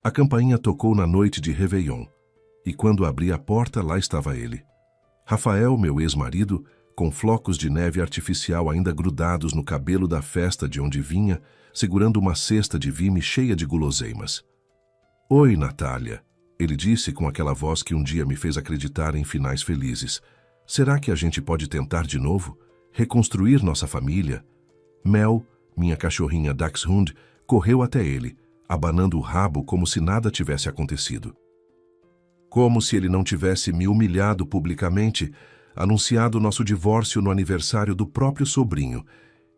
A campainha tocou na noite de Réveillon, e quando abri a porta, lá estava ele. Rafael, meu ex-marido, com flocos de neve artificial ainda grudados no cabelo da festa de onde vinha, segurando uma cesta de vime cheia de guloseimas. "Oi, Natália", ele disse com aquela voz que um dia me fez acreditar em finais felizes. "Será que a gente pode tentar de novo? Reconstruir nossa família?" Mel, minha cachorrinha Dachshund, correu até ele, abanando o rabo como se nada tivesse acontecido. Como se ele não tivesse me humilhado publicamente, anunciado nosso divórcio no aniversário do próprio sobrinho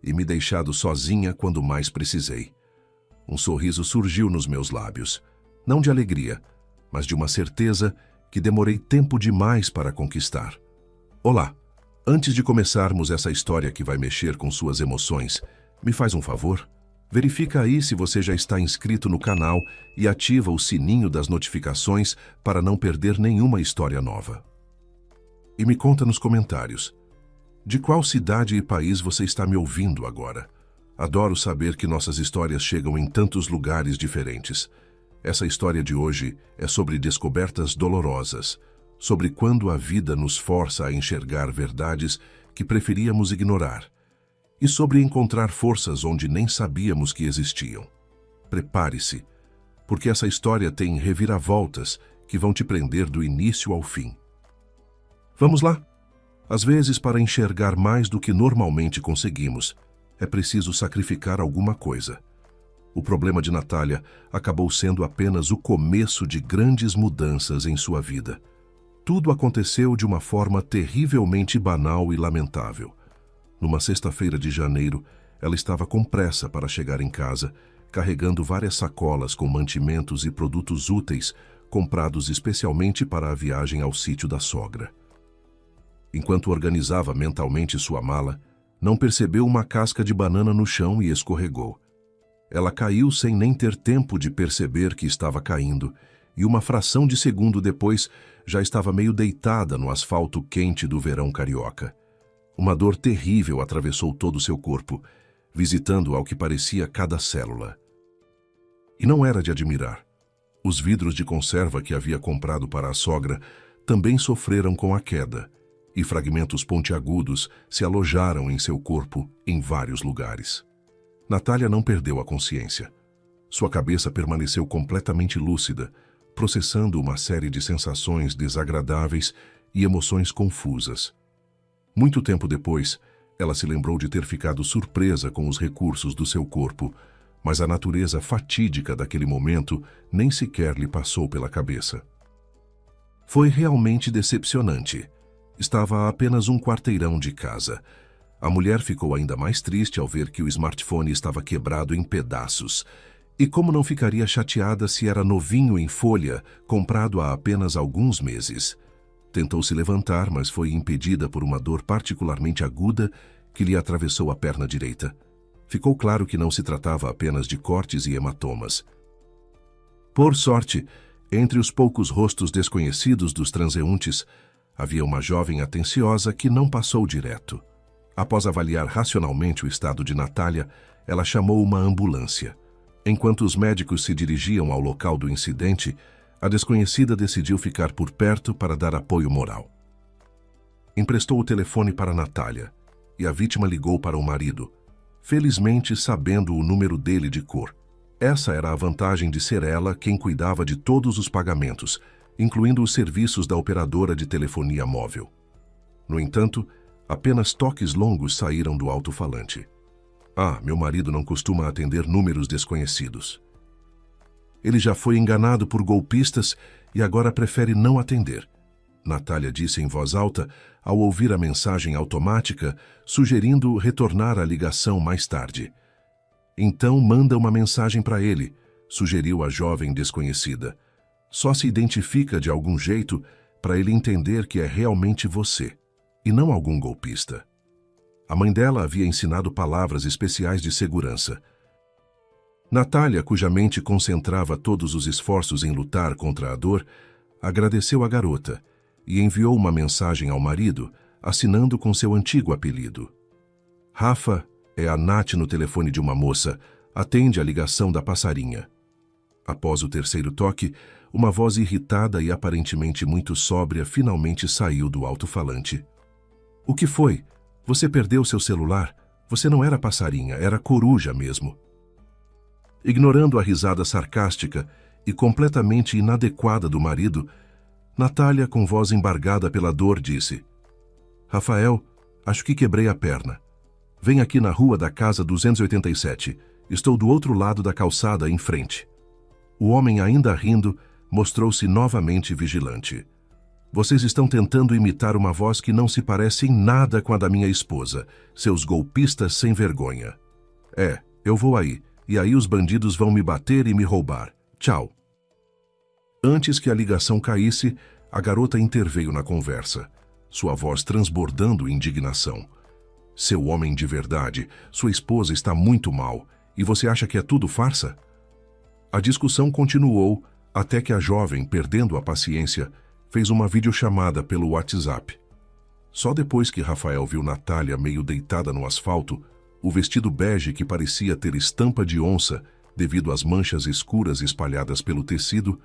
e me deixado sozinha quando mais precisei. Um sorriso surgiu nos meus lábios, não de alegria, mas de uma certeza que demorei tempo demais para conquistar. "Olá, antes de começarmos essa história que vai mexer com suas emoções, me faz um favor? Verifica aí se você já está inscrito no canal e ativa o sininho das notificações para não perder nenhuma história nova. E me conta nos comentários, de qual cidade e país você está me ouvindo agora? Adoro saber que nossas histórias chegam em tantos lugares diferentes. Essa história de hoje é sobre descobertas dolorosas, sobre quando a vida nos força a enxergar verdades que preferíamos ignorar, e sobre encontrar forças onde nem sabíamos que existiam. Prepare-se, porque essa história tem reviravoltas que vão te prender do início ao fim. Vamos lá? Às vezes, para enxergar mais do que normalmente conseguimos, é preciso sacrificar alguma coisa. O problema de Natália acabou sendo apenas o começo de grandes mudanças em sua vida. Tudo aconteceu de uma forma terrivelmente banal e lamentável. Numa sexta-feira de janeiro, ela estava com pressa para chegar em casa, carregando várias sacolas com mantimentos e produtos úteis, comprados especialmente para a viagem ao sítio da sogra. Enquanto organizava mentalmente sua mala, não percebeu uma casca de banana no chão e escorregou. Ela caiu sem nem ter tempo de perceber que estava caindo, e uma fração de segundo depois já estava meio deitada no asfalto quente do verão carioca. Uma dor terrível atravessou todo o seu corpo, visitando ao que parecia cada célula. E não era de admirar. Os vidros de conserva que havia comprado para a sogra também sofreram com a queda, e fragmentos pontiagudos se alojaram em seu corpo em vários lugares. Natália não perdeu a consciência. Sua cabeça permaneceu completamente lúcida, processando uma série de sensações desagradáveis e emoções confusas. Muito tempo depois, ela se lembrou de ter ficado surpresa com os recursos do seu corpo, mas a natureza fatídica daquele momento nem sequer lhe passou pela cabeça. Foi realmente decepcionante. Estava a apenas um quarteirão de casa. A mulher ficou ainda mais triste ao ver que o smartphone estava quebrado em pedaços. E como não ficaria chateada se era novinho em folha, comprado há apenas alguns meses? Tentou se levantar, mas foi impedida por uma dor particularmente aguda que lhe atravessou a perna direita. Ficou claro que não se tratava apenas de cortes e hematomas. Por sorte, entre os poucos rostos desconhecidos dos transeuntes, havia uma jovem atenciosa que não passou direto. Após avaliar racionalmente o estado de Natália, ela chamou uma ambulância. Enquanto os médicos se dirigiam ao local do incidente, a desconhecida decidiu ficar por perto para dar apoio moral. Emprestou o telefone para Natália e a vítima ligou para o marido, felizmente sabendo o número dele de cor. Essa era a vantagem de ser ela quem cuidava de todos os pagamentos, incluindo os serviços da operadora de telefonia móvel. No entanto, apenas toques longos saíram do alto-falante. "Ah, meu marido não costuma atender números desconhecidos. Ele já foi enganado por golpistas e agora prefere não atender", Natália disse em voz alta ao ouvir a mensagem automática, sugerindo retornar a ligação mais tarde. "Então manda uma mensagem para ele", sugeriu a jovem desconhecida. "Só se identifica de algum jeito para ele entender que é realmente você, e não algum golpista." A mãe dela havia ensinado palavras especiais de segurança. Natália, cuja mente concentrava todos os esforços em lutar contra a dor, agradeceu a garota e enviou uma mensagem ao marido, assinando com seu antigo apelido. "Rafa, é a Nath no telefone de uma moça. Atende a ligação da passarinha." Após o terceiro toque, uma voz irritada e aparentemente muito sóbria finalmente saiu do alto-falante. O que foi? Você perdeu seu celular? Você não era passarinha, era coruja mesmo. Ignorando a risada sarcástica e completamente inadequada do marido, Natália, com voz embargada pela dor, disse: Rafael, acho que quebrei a perna. Vem aqui na rua da casa 287. Estou do outro lado da calçada, em frente. O homem, ainda rindo, mostrou-se novamente vigilante. Vocês estão tentando imitar uma voz que não se parece em nada com a da minha esposa, seus golpistas sem vergonha. Eu vou aí, e aí os bandidos vão me bater e me roubar. Tchau. Antes que a ligação caísse, a garota interveio na conversa, sua voz transbordando indignação. Seu homem de verdade, sua esposa está muito mal, e você acha que é tudo farsa? A discussão continuou até que a jovem, perdendo a paciência, fez uma videochamada pelo WhatsApp. Só depois que Rafael viu Natália meio deitada no asfalto, o vestido bege que parecia ter estampa de onça devido às manchas escuras espalhadas pelo tecido,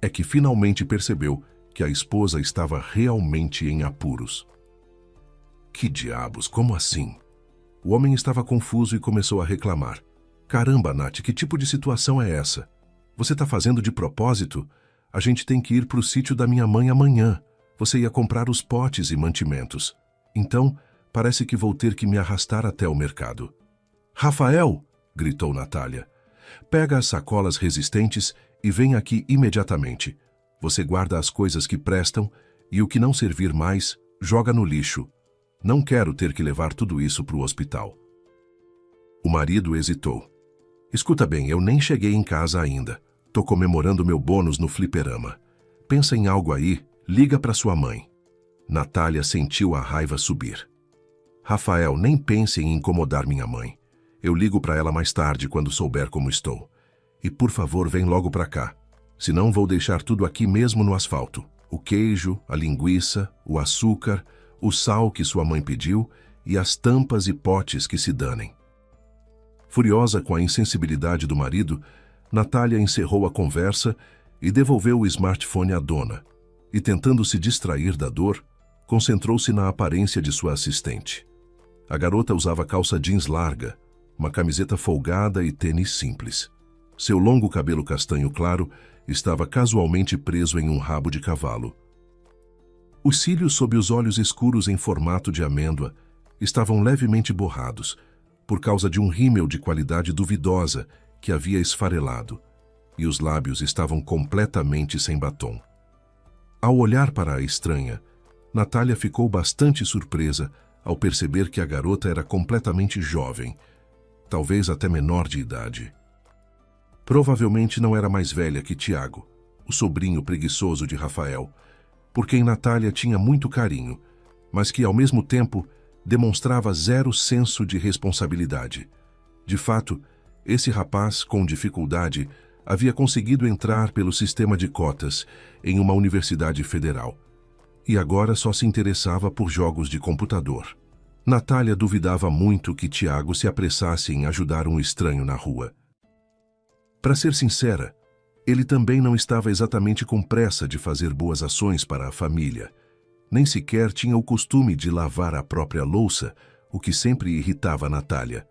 é que finalmente percebeu que a esposa estava realmente em apuros. Que diabos, como assim? O homem estava confuso e começou a reclamar. Caramba, Nath, que tipo de situação é essa? Você está fazendo de propósito? A gente tem que ir para o sítio da minha mãe amanhã. Você ia comprar os potes e mantimentos. Então, parece que vou ter que me arrastar até o mercado. Rafael! Gritou Natália. Pega as sacolas resistentes e vem aqui imediatamente. Você guarda as coisas que prestam e o que não servir mais, joga no lixo. Não quero ter que levar tudo isso para o hospital. O marido hesitou. Escuta bem, eu nem cheguei em casa ainda. Tô comemorando meu bônus no fliperama. Pensa em algo aí, liga para sua mãe. Natália sentiu a raiva subir. Rafael, nem pense em incomodar minha mãe. Eu ligo para ela mais tarde quando souber como estou. E por favor, vem logo para cá. Senão vou deixar tudo aqui mesmo no asfalto. O queijo, a linguiça, o açúcar, o sal que sua mãe pediu e as tampas e potes que se danem. Furiosa com a insensibilidade do marido, Natália encerrou a conversa e devolveu o smartphone à dona. E tentando se distrair da dor, concentrou-se na aparência de sua assistente. A garota usava calça jeans larga, uma camiseta folgada e tênis simples. Seu longo cabelo castanho claro estava casualmente preso em um rabo de cavalo. Os cílios sob os olhos escuros em formato de amêndoa estavam levemente borrados, por causa de um rímel de qualidade duvidosa que havia esfarelado, e os lábios estavam completamente sem batom. Ao olhar para a estranha, Natália ficou bastante surpresa ao perceber que a garota era completamente jovem, talvez até menor de idade. Provavelmente não era mais velha que Tiago, o sobrinho preguiçoso de Rafael, por quem Natália tinha muito carinho, mas que, ao mesmo tempo, demonstrava zero senso de responsabilidade. De fato, esse rapaz, com dificuldade, havia conseguido entrar pelo sistema de cotas em uma universidade federal, e agora só se interessava por jogos de computador. Natália duvidava muito que Tiago se apressasse em ajudar um estranho na rua. Para ser sincera, ele também não estava exatamente com pressa de fazer boas ações para a família. Nem sequer tinha o costume de lavar a própria louça, o que sempre irritava Natália.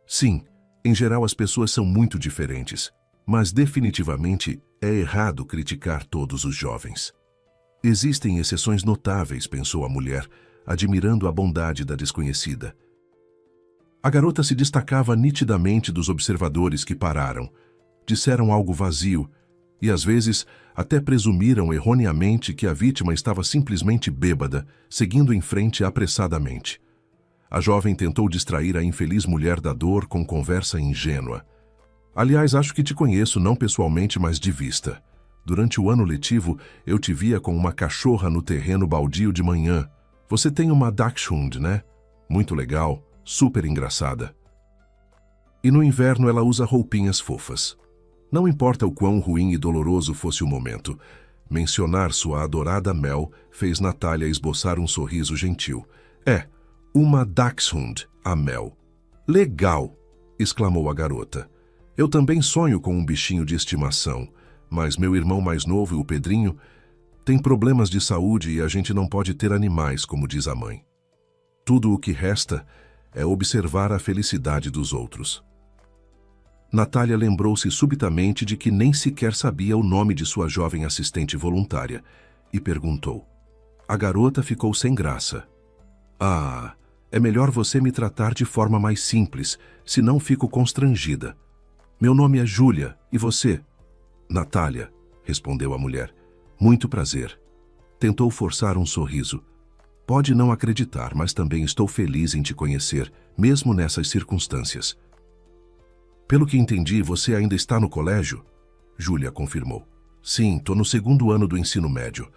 Sim, em geral as pessoas são muito diferentes, mas definitivamente é errado criticar todos os jovens. Existem exceções notáveis, pensou a mulher, admirando a bondade da desconhecida. A garota se destacava nitidamente dos observadores que pararam, disseram algo vazio e, às vezes, até presumiram erroneamente que a vítima estava simplesmente bêbada, seguindo em frente apressadamente. A jovem tentou distrair a infeliz mulher da dor com conversa ingênua. Aliás, acho que te conheço não pessoalmente, mas de vista. Durante o ano letivo, eu te via com uma cachorra no terreno baldio de manhã. Você tem uma Dachshund, né? Muito legal, super engraçada. E no inverno ela usa roupinhas fofas. Não importa o quão ruim e doloroso fosse o momento, mencionar sua adorada Mel fez Natália esboçar um sorriso gentil. Uma Dachshund, a Mel. Legal! Exclamou a garota. Eu também sonho com um bichinho de estimação, mas meu irmão mais novo, o Pedrinho, tem problemas de saúde e a gente não pode ter animais, como diz a mãe. Tudo o que resta é observar a felicidade dos outros. Natália lembrou-se subitamente de que nem sequer sabia o nome de sua jovem assistente voluntária e perguntou. A garota ficou sem graça. Ah, é melhor você me tratar de forma mais simples, senão fico constrangida. Meu nome é Júlia, e você? Natália, respondeu a mulher. Muito prazer. Tentou forçar um sorriso. Pode não acreditar, mas também estou feliz em te conhecer, mesmo nessas circunstâncias. Pelo que entendi, você ainda está no colégio? Júlia confirmou. Sim, estou no 2º ano do ensino médio.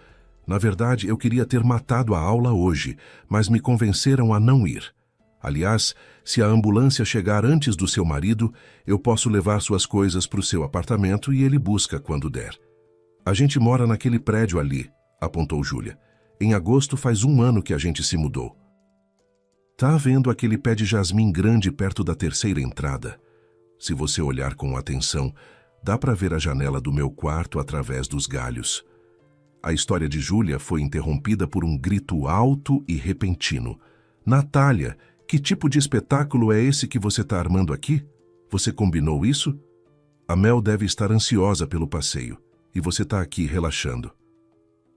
Na verdade, eu queria ter matado a aula hoje, mas me convenceram a não ir. Aliás, se a ambulância chegar antes do seu marido, eu posso levar suas coisas para o seu apartamento e ele busca quando der. A gente mora naquele prédio ali, apontou Júlia. Em agosto faz 1 ano que a gente se mudou. Tá vendo aquele pé de jasmim grande perto da 3ª entrada? Se você olhar com atenção, dá para ver a janela do meu quarto através dos galhos. A história de Júlia foi interrompida por um grito alto e repentino. Natália, que tipo de espetáculo é esse que você está armando aqui? Você combinou isso? A Mel deve estar ansiosa pelo passeio, e você está aqui relaxando.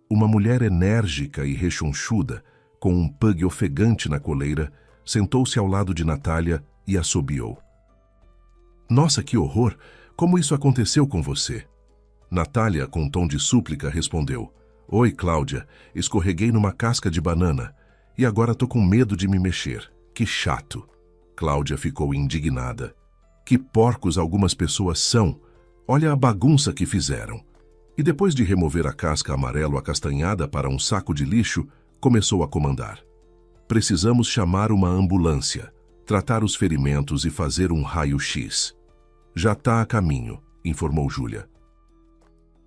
Uma mulher enérgica e rechonchuda, com um pug ofegante na coleira, sentou-se ao lado de Natália e assobiou. Nossa, que horror! Como isso aconteceu com você? Natália, com tom de súplica, respondeu. Oi, Cláudia, escorreguei numa casca de banana e agora tô com medo de me mexer. Que chato! Cláudia ficou indignada. Que porcos algumas pessoas são! Olha a bagunça que fizeram! E depois de remover a casca amarelo-acastanhada para um saco de lixo, começou a comandar. Precisamos chamar uma ambulância, tratar os ferimentos e fazer um raio-x. Já está a caminho, informou Júlia.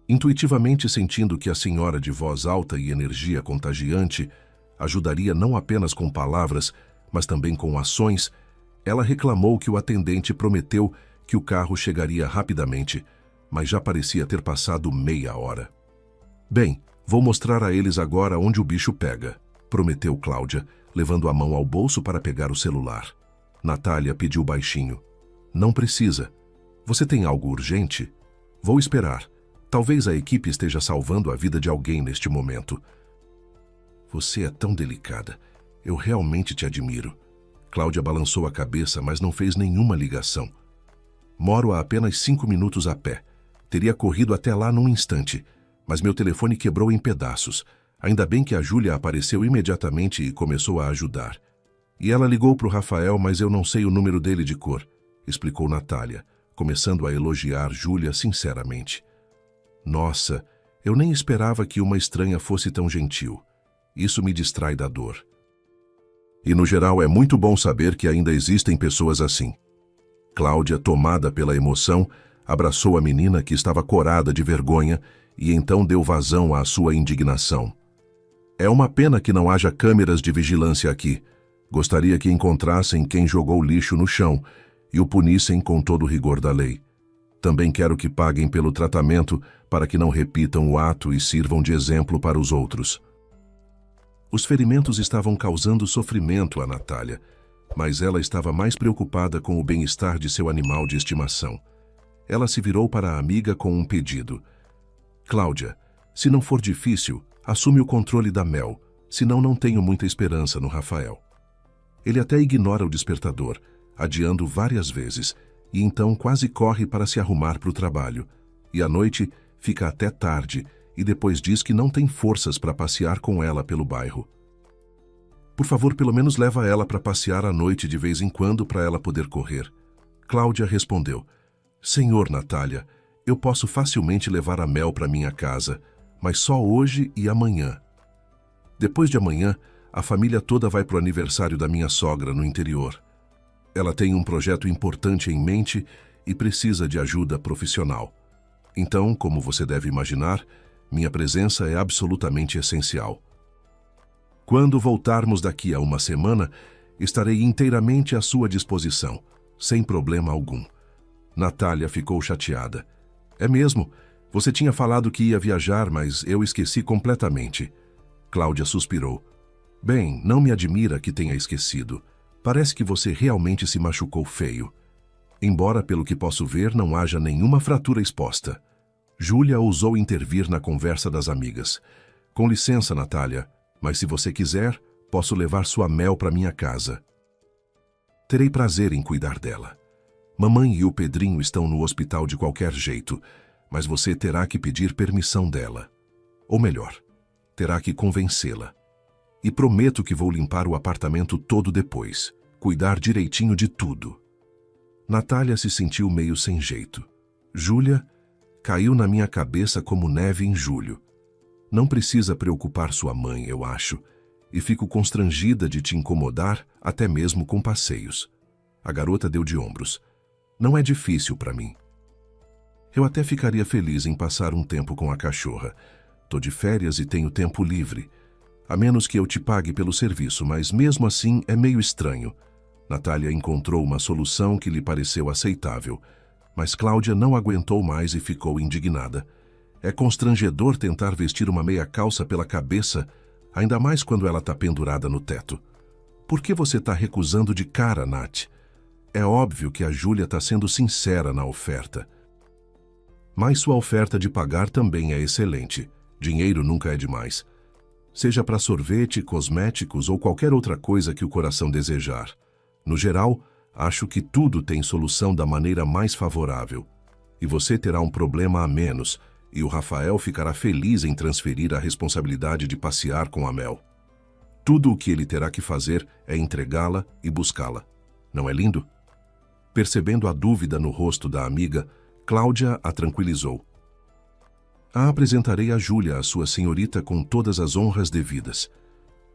Intuitivamente sentindo que a senhora de voz alta e energia contagiante ajudaria não apenas com palavras, mas também com ações, ela reclamou que o atendente prometeu que o carro chegaria rapidamente, mas já parecia ter passado meia hora. Bem, vou mostrar a eles agora onde o bicho pega, prometeu Cláudia, levando a mão ao bolso para pegar o celular. Natália pediu baixinho. Não precisa. Você tem algo urgente? Vou esperar. Talvez a equipe esteja salvando a vida de alguém neste momento. Você é tão delicada. Eu realmente te admiro. Cláudia balançou a cabeça, mas não fez nenhuma ligação. Moro a apenas 5 minutos a pé. Teria corrido até lá num instante, mas meu telefone quebrou em pedaços. Ainda bem que a Júlia apareceu imediatamente e começou a ajudar. E ela ligou para o Rafael, mas eu não sei o número dele de cor, explicou Natália, começando a elogiar Júlia sinceramente. Nossa, eu nem esperava que uma estranha fosse tão gentil. Isso me distrai da dor. E no geral é muito bom saber que ainda existem pessoas assim. Cláudia, tomada pela emoção, abraçou a menina que estava corada de vergonha e então deu vazão à sua indignação. É uma pena que não haja câmeras de vigilância aqui. Gostaria que encontrassem quem jogou lixo no chão e o punissem com todo o rigor da lei. Também quero que paguem pelo tratamento para que não repitam o ato e sirvam de exemplo para os outros. Os ferimentos estavam causando sofrimento a Natália, mas ela estava mais preocupada com o bem-estar de seu animal de estimação. Ela se virou para a amiga com um pedido. Cláudia, se não for difícil, assume o controle da Mel, senão não tenho muita esperança no Rafael. Ele até ignora o despertador, adiando várias vezes, e então quase corre para se arrumar para o trabalho. E à noite fica até tarde e depois diz que não tem forças para passear com ela pelo bairro. Por favor, pelo menos leva ela para passear à noite de vez em quando para ela poder correr. Cláudia respondeu. Senhor, Natália, eu posso facilmente levar a Mel para minha casa, mas só hoje e amanhã. Depois de amanhã, a família toda vai para o aniversário da minha sogra no interior. Ela tem um projeto importante em mente e precisa de ajuda profissional. Então, como você deve imaginar, minha presença é absolutamente essencial. Quando voltarmos daqui a uma semana, estarei inteiramente à sua disposição, sem problema algum. Natália ficou chateada. É mesmo? Você tinha falado que ia viajar, mas eu esqueci completamente. Cláudia suspirou. Bem, não me admira que tenha esquecido. Parece que você realmente se machucou feio. Embora, pelo que posso ver, não haja nenhuma fratura exposta. Júlia ousou intervir na conversa das amigas. Com licença, Natália, mas se você quiser, posso levar sua Mel para minha casa. Terei prazer em cuidar dela. Mamãe e o Pedrinho estão no hospital de qualquer jeito, mas você terá que pedir permissão dela. Ou melhor, terá que convencê-la. E prometo que vou limpar o apartamento todo depois, cuidar direitinho de tudo. Natália se sentiu meio sem jeito. Júlia caiu na minha cabeça como neve em julho. Não precisa preocupar sua mãe, eu acho, e fico constrangida de te incomodar até mesmo com passeios. A garota deu de ombros. Não é difícil para mim. Eu até ficaria feliz em passar um tempo com a cachorra. Tô de férias e tenho tempo livre. A menos que eu te pague pelo serviço, mas mesmo assim é meio estranho. Natália encontrou uma solução que lhe pareceu aceitável, mas Cláudia não aguentou mais e ficou indignada. É constrangedor tentar vestir uma meia calça pela cabeça, ainda mais quando ela está pendurada no teto. Por que você está recusando de cara, Nath? É óbvio que a Júlia está sendo sincera na oferta. Mas sua oferta de pagar também é excelente. Dinheiro nunca é demais. Seja para sorvete, cosméticos ou qualquer outra coisa que o coração desejar. No geral, acho que tudo tem solução da maneira mais favorável. E você terá um problema a menos, e o Rafael ficará feliz em transferir a responsabilidade de passear com a Mel. Tudo o que ele terá que fazer é entregá-la e buscá-la. Não é lindo? Percebendo a dúvida no rosto da amiga, Cláudia a tranquilizou. A apresentarei a Júlia, a sua senhorita, com todas as honras devidas.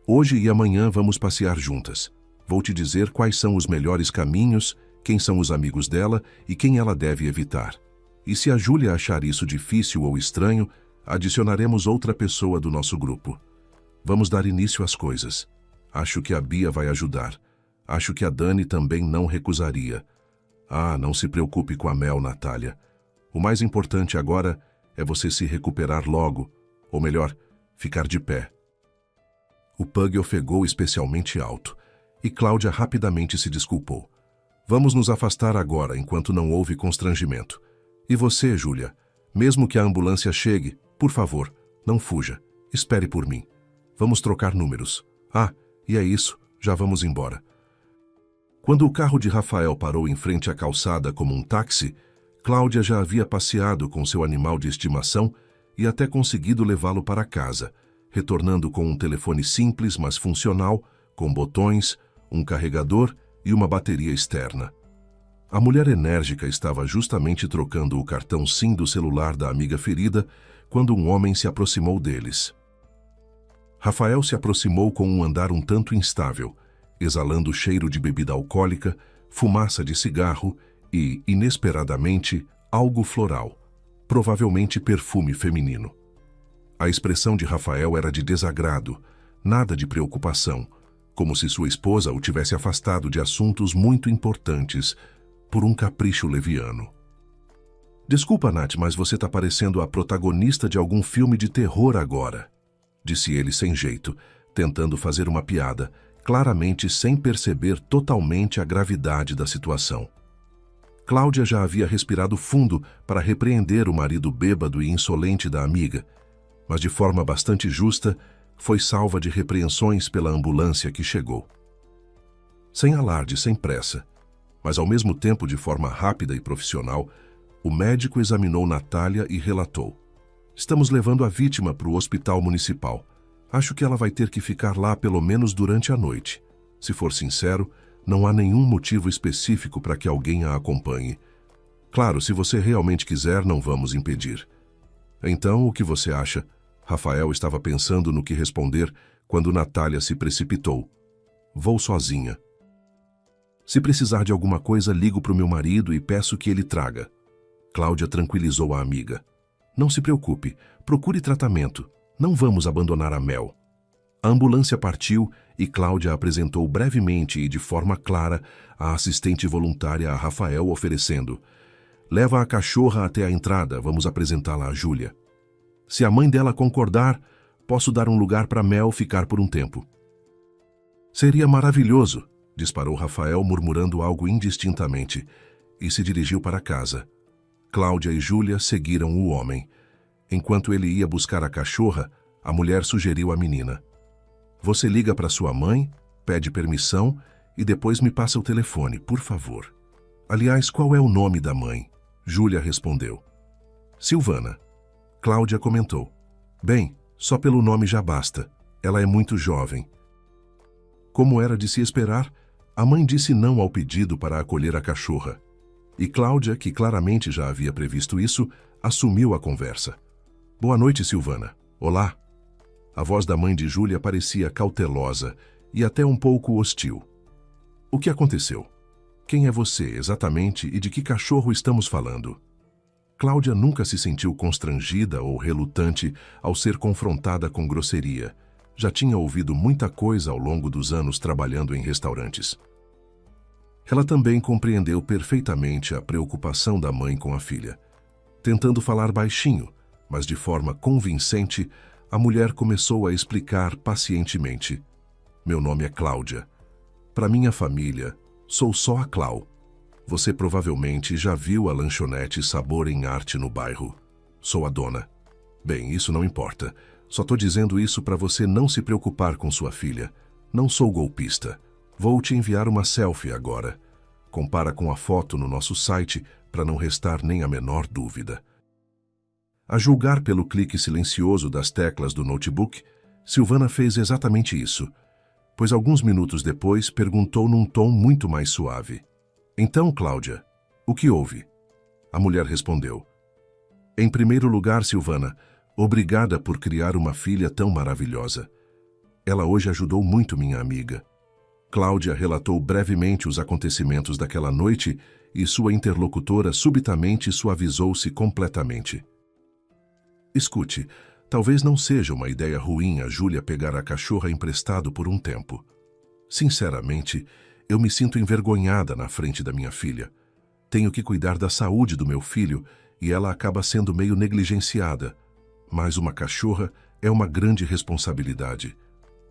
Hoje e amanhã vamos passear juntas. Vou te dizer quais são os melhores caminhos, quem são os amigos dela e quem ela deve evitar. E se a Júlia achar isso difícil ou estranho, adicionaremos outra pessoa do nosso grupo. Vamos dar início às coisas. Acho que a Bia vai ajudar. Acho que a Dani também não recusaria. Ah, não se preocupe com a Mel, Natália. O mais importante agora é você se recuperar logo, ou melhor, ficar de pé. O Pug ofegou especialmente alto, e Cláudia rapidamente se desculpou. Vamos nos afastar agora, enquanto não houve constrangimento. E você, Júlia, mesmo que a ambulância chegue, por favor, não fuja. Espere por mim. Vamos trocar números. Ah, e é isso, já vamos embora. Quando o carro de Rafael parou em frente à calçada como um táxi, Cláudia já havia passeado com seu animal de estimação e até conseguido levá-lo para casa, retornando com um telefone simples, mas funcional, com botões, um carregador e uma bateria externa. A mulher enérgica estava justamente trocando o cartão SIM do celular da amiga ferida quando um homem se aproximou deles. Rafael se aproximou com um andar um tanto instável, exalando cheiro de bebida alcoólica, fumaça de cigarro e, inesperadamente, algo floral, provavelmente perfume feminino. A expressão de Rafael era de desagrado, nada de preocupação, como se sua esposa o tivesse afastado de assuntos muito importantes por um capricho leviano. Desculpa, Nath, mas você está parecendo a protagonista de algum filme de terror agora, disse ele sem jeito, tentando fazer uma piada, claramente sem perceber totalmente a gravidade da situação. Cláudia já havia respirado fundo para repreender o marido bêbado e insolente da amiga, mas de forma bastante justa, foi salva de repreensões pela ambulância que chegou. Sem alarde, sem pressa, mas ao mesmo tempo de forma rápida e profissional, o médico examinou Natália e relatou: estamos levando a vítima para o hospital municipal. Acho que ela vai ter que ficar lá pelo menos durante a noite. Se for sincero, não há nenhum motivo específico para que alguém a acompanhe. Claro, se você realmente quiser, não vamos impedir. Então, o que você acha? Rafael estava pensando no que responder quando Natália se precipitou. Vou sozinha. Se precisar de alguma coisa, ligo para o meu marido e peço que ele traga. Cláudia tranquilizou a amiga. Não se preocupe, procure tratamento. Não vamos abandonar a Mel. A ambulância partiu e Cláudia apresentou brevemente e de forma clara a assistente voluntária a Rafael, oferecendo: Leva a cachorra até a entrada, vamos apresentá-la a Júlia. Se a mãe dela concordar, posso dar um lugar para Mel ficar por um tempo. Seria maravilhoso, disparou Rafael murmurando algo indistintamente, e se dirigiu para casa. Cláudia e Júlia seguiram o homem. Enquanto ele ia buscar a cachorra, a mulher sugeriu à menina: você liga para sua mãe, pede permissão e depois me passa o telefone, por favor. Aliás, qual é o nome da mãe? Júlia respondeu. Silvana. Cláudia comentou. Bem, só pelo nome já basta. Ela é muito jovem. Como era de se esperar, a mãe disse não ao pedido para acolher a cachorra. E Cláudia, que claramente já havia previsto isso, assumiu a conversa. Boa noite, Silvana. Olá. A voz da mãe de Júlia parecia cautelosa e até um pouco hostil. O que aconteceu? Quem é você, exatamente, e de que cachorro estamos falando? Cláudia nunca se sentiu constrangida ou relutante ao ser confrontada com grosseria. Já tinha ouvido muita coisa ao longo dos anos trabalhando em restaurantes. Ela também compreendeu perfeitamente a preocupação da mãe com a filha. Tentando falar baixinho, mas de forma convincente, a mulher começou a explicar pacientemente. Meu nome é Cláudia. Para minha família, sou só a Clau. Você provavelmente já viu a lanchonete Sabor em Arte no bairro. Sou a dona. Bem, isso não importa. Só estou dizendo isso para você não se preocupar com sua filha. Não sou golpista. Vou te enviar uma selfie agora. Compara com a foto no nosso site para não restar nem a menor dúvida. A julgar pelo clique silencioso das teclas do notebook, Silvana fez exatamente isso, pois alguns minutos depois perguntou num tom muito mais suave. Então, Cláudia, o que houve? A mulher respondeu. Em primeiro lugar, Silvana, obrigada por criar uma filha tão maravilhosa. Ela hoje ajudou muito minha amiga. Cláudia relatou brevemente os acontecimentos daquela noite e sua interlocutora subitamente suavizou-se completamente. Escute, talvez não seja uma ideia ruim a Júlia pegar a cachorra emprestado por um tempo. Sinceramente, eu me sinto envergonhada na frente da minha filha. Tenho que cuidar da saúde do meu filho e ela acaba sendo meio negligenciada. Mas uma cachorra é uma grande responsabilidade.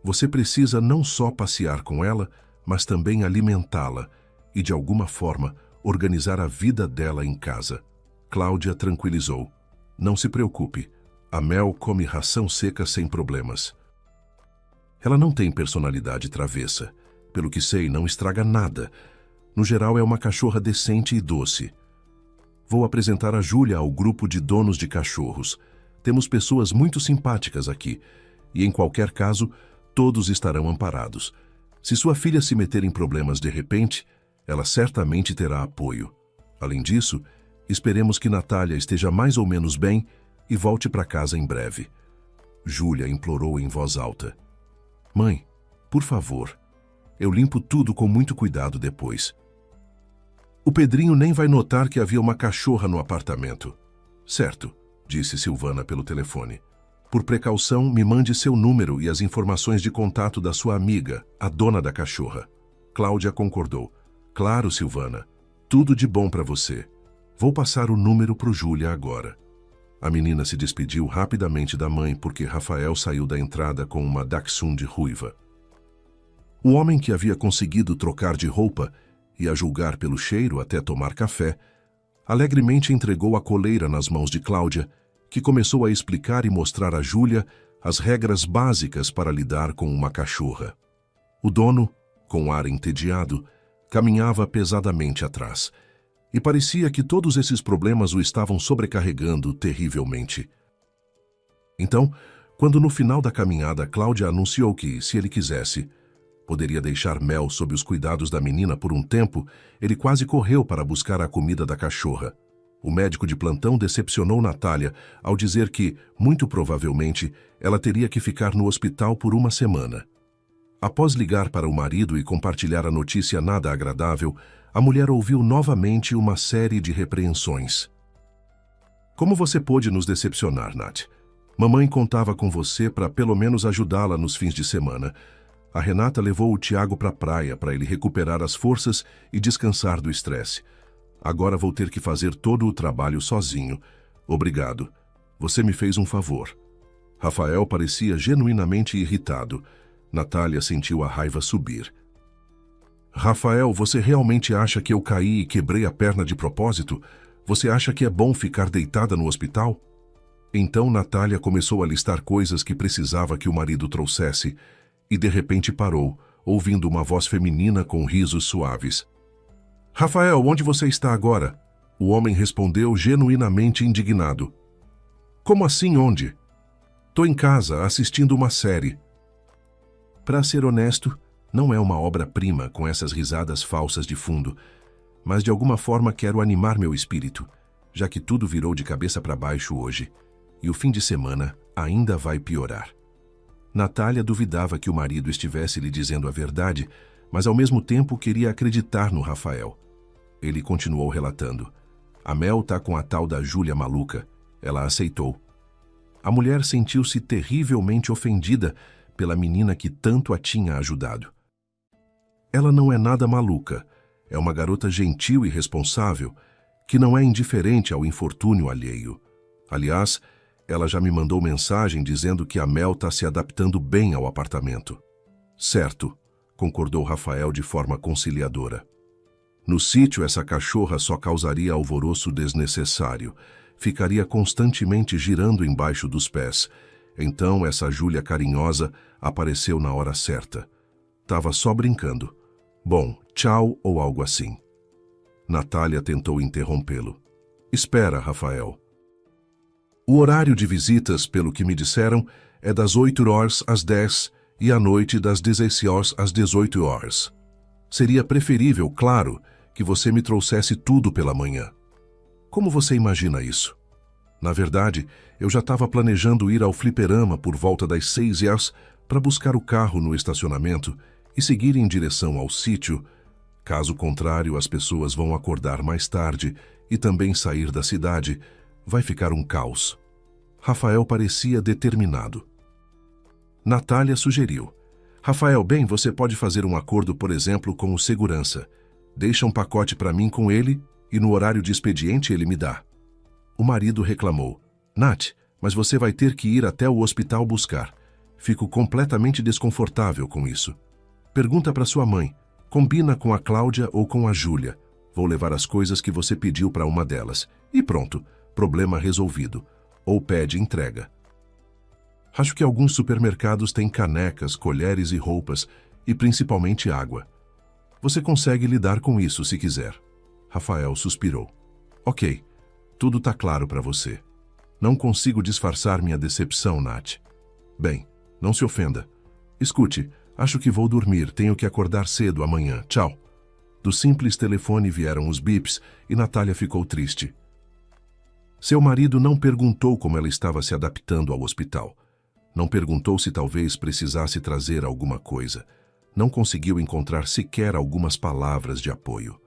Você precisa não só passear com ela, mas também alimentá-la e, de alguma forma, organizar a vida dela em casa. Cláudia tranquilizou. Não se preocupe, a Mel come ração seca sem problemas. Ela não tem personalidade travessa. Pelo que sei, não estraga nada. No geral, é uma cachorra decente e doce. Vou apresentar a Júlia ao grupo de donos de cachorros. Temos pessoas muito simpáticas aqui, e em qualquer caso, todos estarão amparados. Se sua filha se meter em problemas de repente, ela certamente terá apoio. Além disso, esperemos que Natália esteja mais ou menos bem e volte para casa em breve. Júlia implorou em voz alta. Mãe, por favor, eu limpo tudo com muito cuidado depois. O Pedrinho nem vai notar que havia uma cachorra no apartamento. Certo, disse Silvana pelo telefone. Por precaução, me mande seu número e as informações de contato da sua amiga, a dona da cachorra. Cláudia concordou. Claro, Silvana. Tudo de bom para você. Vou passar o número pro Júlia agora. A menina se despediu rapidamente da mãe porque Rafael saiu da entrada com uma dachshund ruiva. O homem que havia conseguido trocar de roupa, e a julgar pelo cheiro até tomar café, alegremente entregou a coleira nas mãos de Cláudia, que começou a explicar e mostrar a Júlia as regras básicas para lidar com uma cachorra. O dono, com ar entediado, caminhava pesadamente atrás, e parecia que todos esses problemas o estavam sobrecarregando terrivelmente. Então, quando no final da caminhada Cláudia anunciou que, se ele quisesse, poderia deixar Mel sob os cuidados da menina por um tempo, ele quase correu para buscar a comida da cachorra. O médico de plantão decepcionou Natália ao dizer que, muito provavelmente, ela teria que ficar no hospital por uma semana. Após ligar para o marido e compartilhar a notícia nada agradável, a mulher ouviu novamente uma série de repreensões. Como você pôde nos decepcionar, Nath? Mamãe contava com você para pelo menos ajudá-la nos fins de semana. A Renata levou o Tiago para a praia para ele recuperar as forças e descansar do estresse. Agora vou ter que fazer todo o trabalho sozinho. Obrigado. Você me fez um favor. Rafael parecia genuinamente irritado. Natália sentiu a raiva subir. Rafael, você realmente acha que eu caí e quebrei a perna de propósito? Você acha que é bom ficar deitada no hospital? Então Natália começou a listar coisas que precisava que o marido trouxesse e de repente parou, ouvindo uma voz feminina com risos suaves. Rafael, onde você está agora? O homem respondeu genuinamente indignado. Como assim onde? Tô em casa, assistindo uma série. Para ser honesto, não é uma obra-prima com essas risadas falsas de fundo, mas de alguma forma quero animar meu espírito, já que tudo virou de cabeça para baixo hoje, e o fim de semana ainda vai piorar. Natália duvidava que o marido estivesse lhe dizendo a verdade, mas ao mesmo tempo queria acreditar no Rafael. Ele continuou relatando. A Mel tá com a tal da Júlia maluca. Ela aceitou. A mulher sentiu-se terrivelmente ofendida pela menina que tanto a tinha ajudado. Ela não é nada maluca. É uma garota gentil e responsável, que não é indiferente ao infortúnio alheio. Aliás, ela já me mandou mensagem dizendo que a Mel tá se adaptando bem ao apartamento. Certo, concordou Rafael de forma conciliadora. No sítio, essa cachorra só causaria alvoroço desnecessário. Ficaria constantemente girando embaixo dos pés. Então, essa Júlia carinhosa apareceu na hora certa. Tava só brincando. Bom, tchau ou algo assim. Natália tentou interrompê-lo. Espera, Rafael. O horário de visitas, pelo que me disseram, é das 8 horas às 10 e à noite das 16 horas às 18 horas. Seria preferível, claro, que você me trouxesse tudo pela manhã. Como você imagina isso? Na verdade, eu já estava planejando ir ao fliperama por volta das 6 horas para buscar o carro no estacionamento e seguir em direção ao sítio. Caso contrário, as pessoas vão acordar mais tarde e também sair da cidade. Vai ficar um caos. Rafael parecia determinado. Natália sugeriu. Rafael, bem, você pode fazer um acordo, por exemplo, com o segurança. Deixa um pacote para mim com ele e no horário de expediente ele me dá. O marido reclamou. Nath, mas você vai ter que ir até o hospital buscar. Fico completamente desconfortável com isso. Pergunta para sua mãe. Combina com a Cláudia ou com a Júlia. Vou levar as coisas que você pediu para uma delas. E pronto, problema resolvido. Ou pede entrega. Acho que alguns supermercados têm canecas, colheres e roupas, e principalmente água. Você consegue lidar com isso se quiser. Rafael suspirou. Ok, tudo tá claro para você. Não consigo disfarçar minha decepção, Nath. Bem, não se ofenda. Escute, acho que vou dormir, tenho que acordar cedo amanhã. Tchau. Do simples telefone vieram os bips e Natália ficou triste. Seu marido não perguntou como ela estava se adaptando ao hospital. Não perguntou se talvez precisasse trazer alguma coisa. Não conseguiu encontrar sequer algumas palavras de apoio.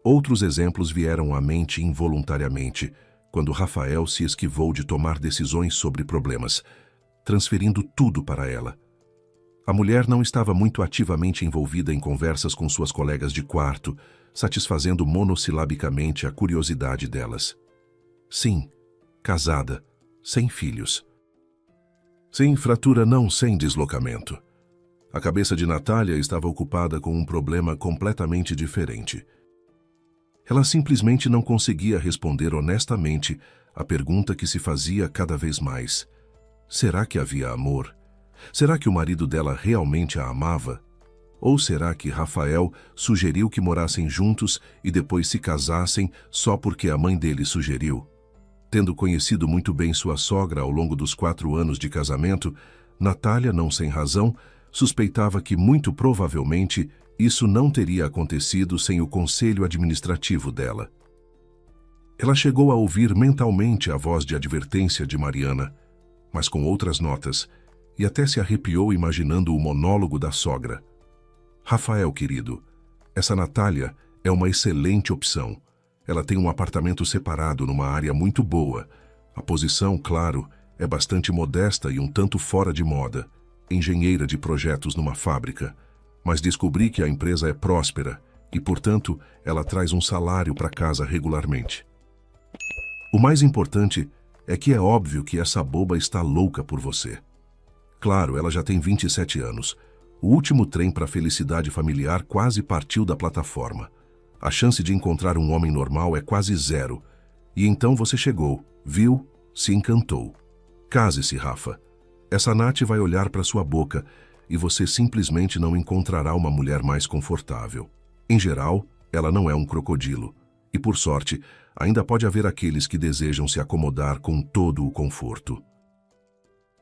Outros exemplos vieram à mente involuntariamente, quando Rafael se esquivou de tomar decisões sobre problemas, transferindo tudo para ela. A mulher não estava muito ativamente envolvida em conversas com suas colegas de quarto, satisfazendo monossilabicamente a curiosidade delas. Sim, casada, sem filhos. Sem fratura não, sem deslocamento. A cabeça de Natália estava ocupada com um problema completamente diferente. Ela simplesmente não conseguia responder honestamente à pergunta que se fazia cada vez mais. Será que havia amor? Será que o marido dela realmente a amava? Ou será que Rafael sugeriu que morassem juntos e depois se casassem só porque a mãe dele sugeriu? Tendo conhecido muito bem sua sogra ao longo dos 4 anos de casamento, Natália, não sem razão, suspeitava que muito provavelmente isso não teria acontecido sem o conselho administrativo dela. Ela chegou a ouvir mentalmente a voz de advertência de Mariana, mas com outras notas, e até se arrepiou imaginando o monólogo da sogra. Rafael, querido, essa Natália é uma excelente opção. Ela tem um apartamento separado numa área muito boa. A posição, claro, é bastante modesta e um tanto fora de moda. Engenheira de projetos numa fábrica. Mas descobri que a empresa é próspera e, portanto, ela traz um salário para casa regularmente. O mais importante é que é óbvio que essa boba está louca por você. Claro, ela já tem 27 anos. O último trem para a felicidade familiar quase partiu da plataforma. A chance de encontrar um homem normal é quase zero. E então você chegou, viu, se encantou. Case-se, Rafa. Essa Nath vai olhar para sua boca e você simplesmente não encontrará uma mulher mais confortável. Em geral, ela não é um crocodilo. E, por sorte, ainda pode haver aqueles que desejam se acomodar com todo o conforto.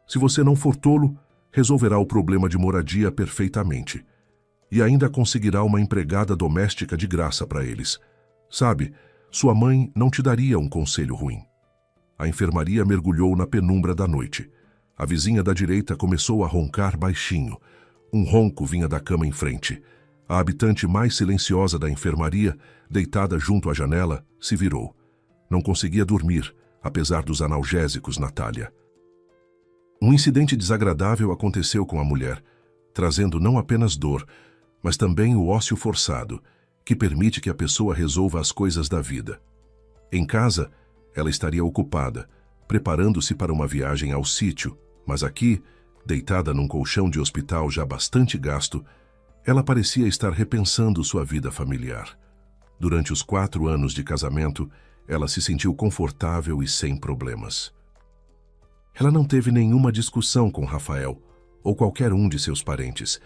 Se você não for tolo, resolverá o problema de moradia perfeitamente. E ainda conseguirá uma empregada doméstica de graça para eles. Sabe, sua mãe não te daria um conselho ruim. A enfermaria mergulhou na penumbra da noite. A vizinha da direita começou a roncar baixinho. Um ronco vinha da cama em frente. A habitante mais silenciosa da enfermaria, deitada junto à janela, se virou. Não conseguia dormir, apesar dos analgésicos, Natália. Um incidente desagradável aconteceu com a mulher, trazendo não apenas dor, mas também o ócio forçado, que permite que a pessoa resolva as coisas da vida. Em casa, ela estaria ocupada, preparando-se para uma viagem ao sítio, mas aqui, deitada num colchão de hospital já bastante gasto, ela parecia estar repensando sua vida familiar. Durante os 4 anos de casamento, ela se sentiu confortável e sem problemas. Ela não teve nenhuma discussão com Rafael ou qualquer um de seus parentes.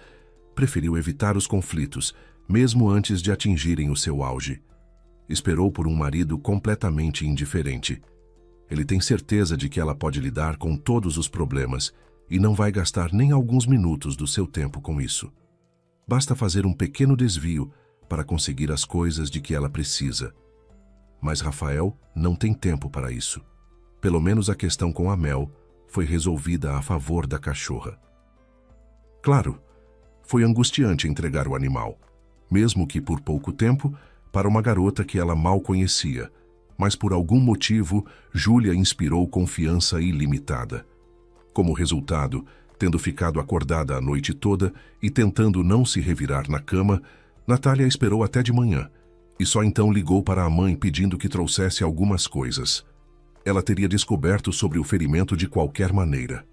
Preferiu evitar os conflitos, mesmo antes de atingirem o seu auge. Esperou por um marido completamente indiferente. Ele tem certeza de que ela pode lidar com todos os problemas e não vai gastar nem alguns minutos do seu tempo com isso. Basta fazer um pequeno desvio para conseguir as coisas de que ela precisa. Mas Rafael não tem tempo para isso. Pelo menos a questão com a Mel foi resolvida a favor da cachorra. Claro, foi angustiante entregar o animal, mesmo que por pouco tempo, para uma garota que ela mal conhecia, mas por algum motivo, Júlia inspirou confiança ilimitada. Como resultado, tendo ficado acordada a noite toda e tentando não se revirar na cama, Natália esperou até de manhã, e só então ligou para a mãe pedindo que trouxesse algumas coisas. Ela teria descoberto sobre o ferimento de qualquer maneira.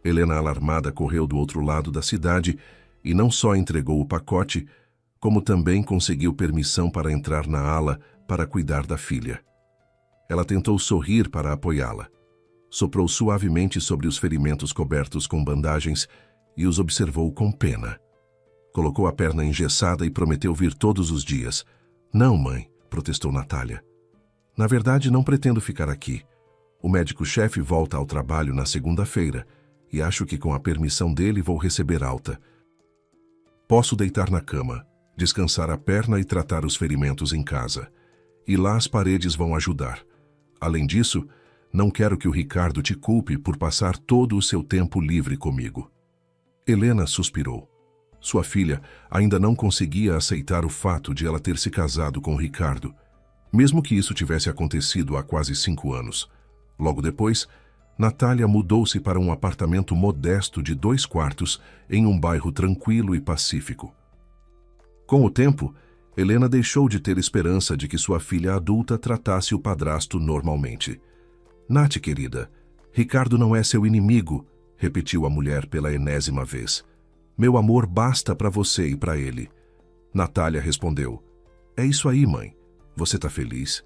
Helena, alarmada, correu do outro lado da cidade e não só entregou o pacote, como também conseguiu permissão para entrar na ala para cuidar da filha. Ela tentou sorrir para apoiá-la. Soprou suavemente sobre os ferimentos cobertos com bandagens e os observou com pena. Colocou a perna engessada e prometeu vir todos os dias. "Não, mãe", protestou Natália. "Na verdade, não pretendo ficar aqui. O médico-chefe volta ao trabalho na segunda-feira e acho que com a permissão dele vou receber alta. Posso deitar na cama, descansar a perna e tratar os ferimentos em casa. E lá as paredes vão ajudar. Além disso, não quero que o Ricardo te culpe por passar todo o seu tempo livre comigo." Helena suspirou. Sua filha ainda não conseguia aceitar o fato de ela ter se casado com Ricardo, mesmo que isso tivesse acontecido há quase 5 anos. Logo depois, Natália mudou-se para um apartamento modesto de 2 quartos em um bairro tranquilo e pacífico. Com o tempo, Helena deixou de ter esperança de que sua filha adulta tratasse o padrasto normalmente. "Nath, querida, Ricardo não é seu inimigo", repetiu a mulher pela enésima vez. "Meu amor basta para você e para ele." Natália respondeu: "É isso aí, mãe. Você tá feliz?"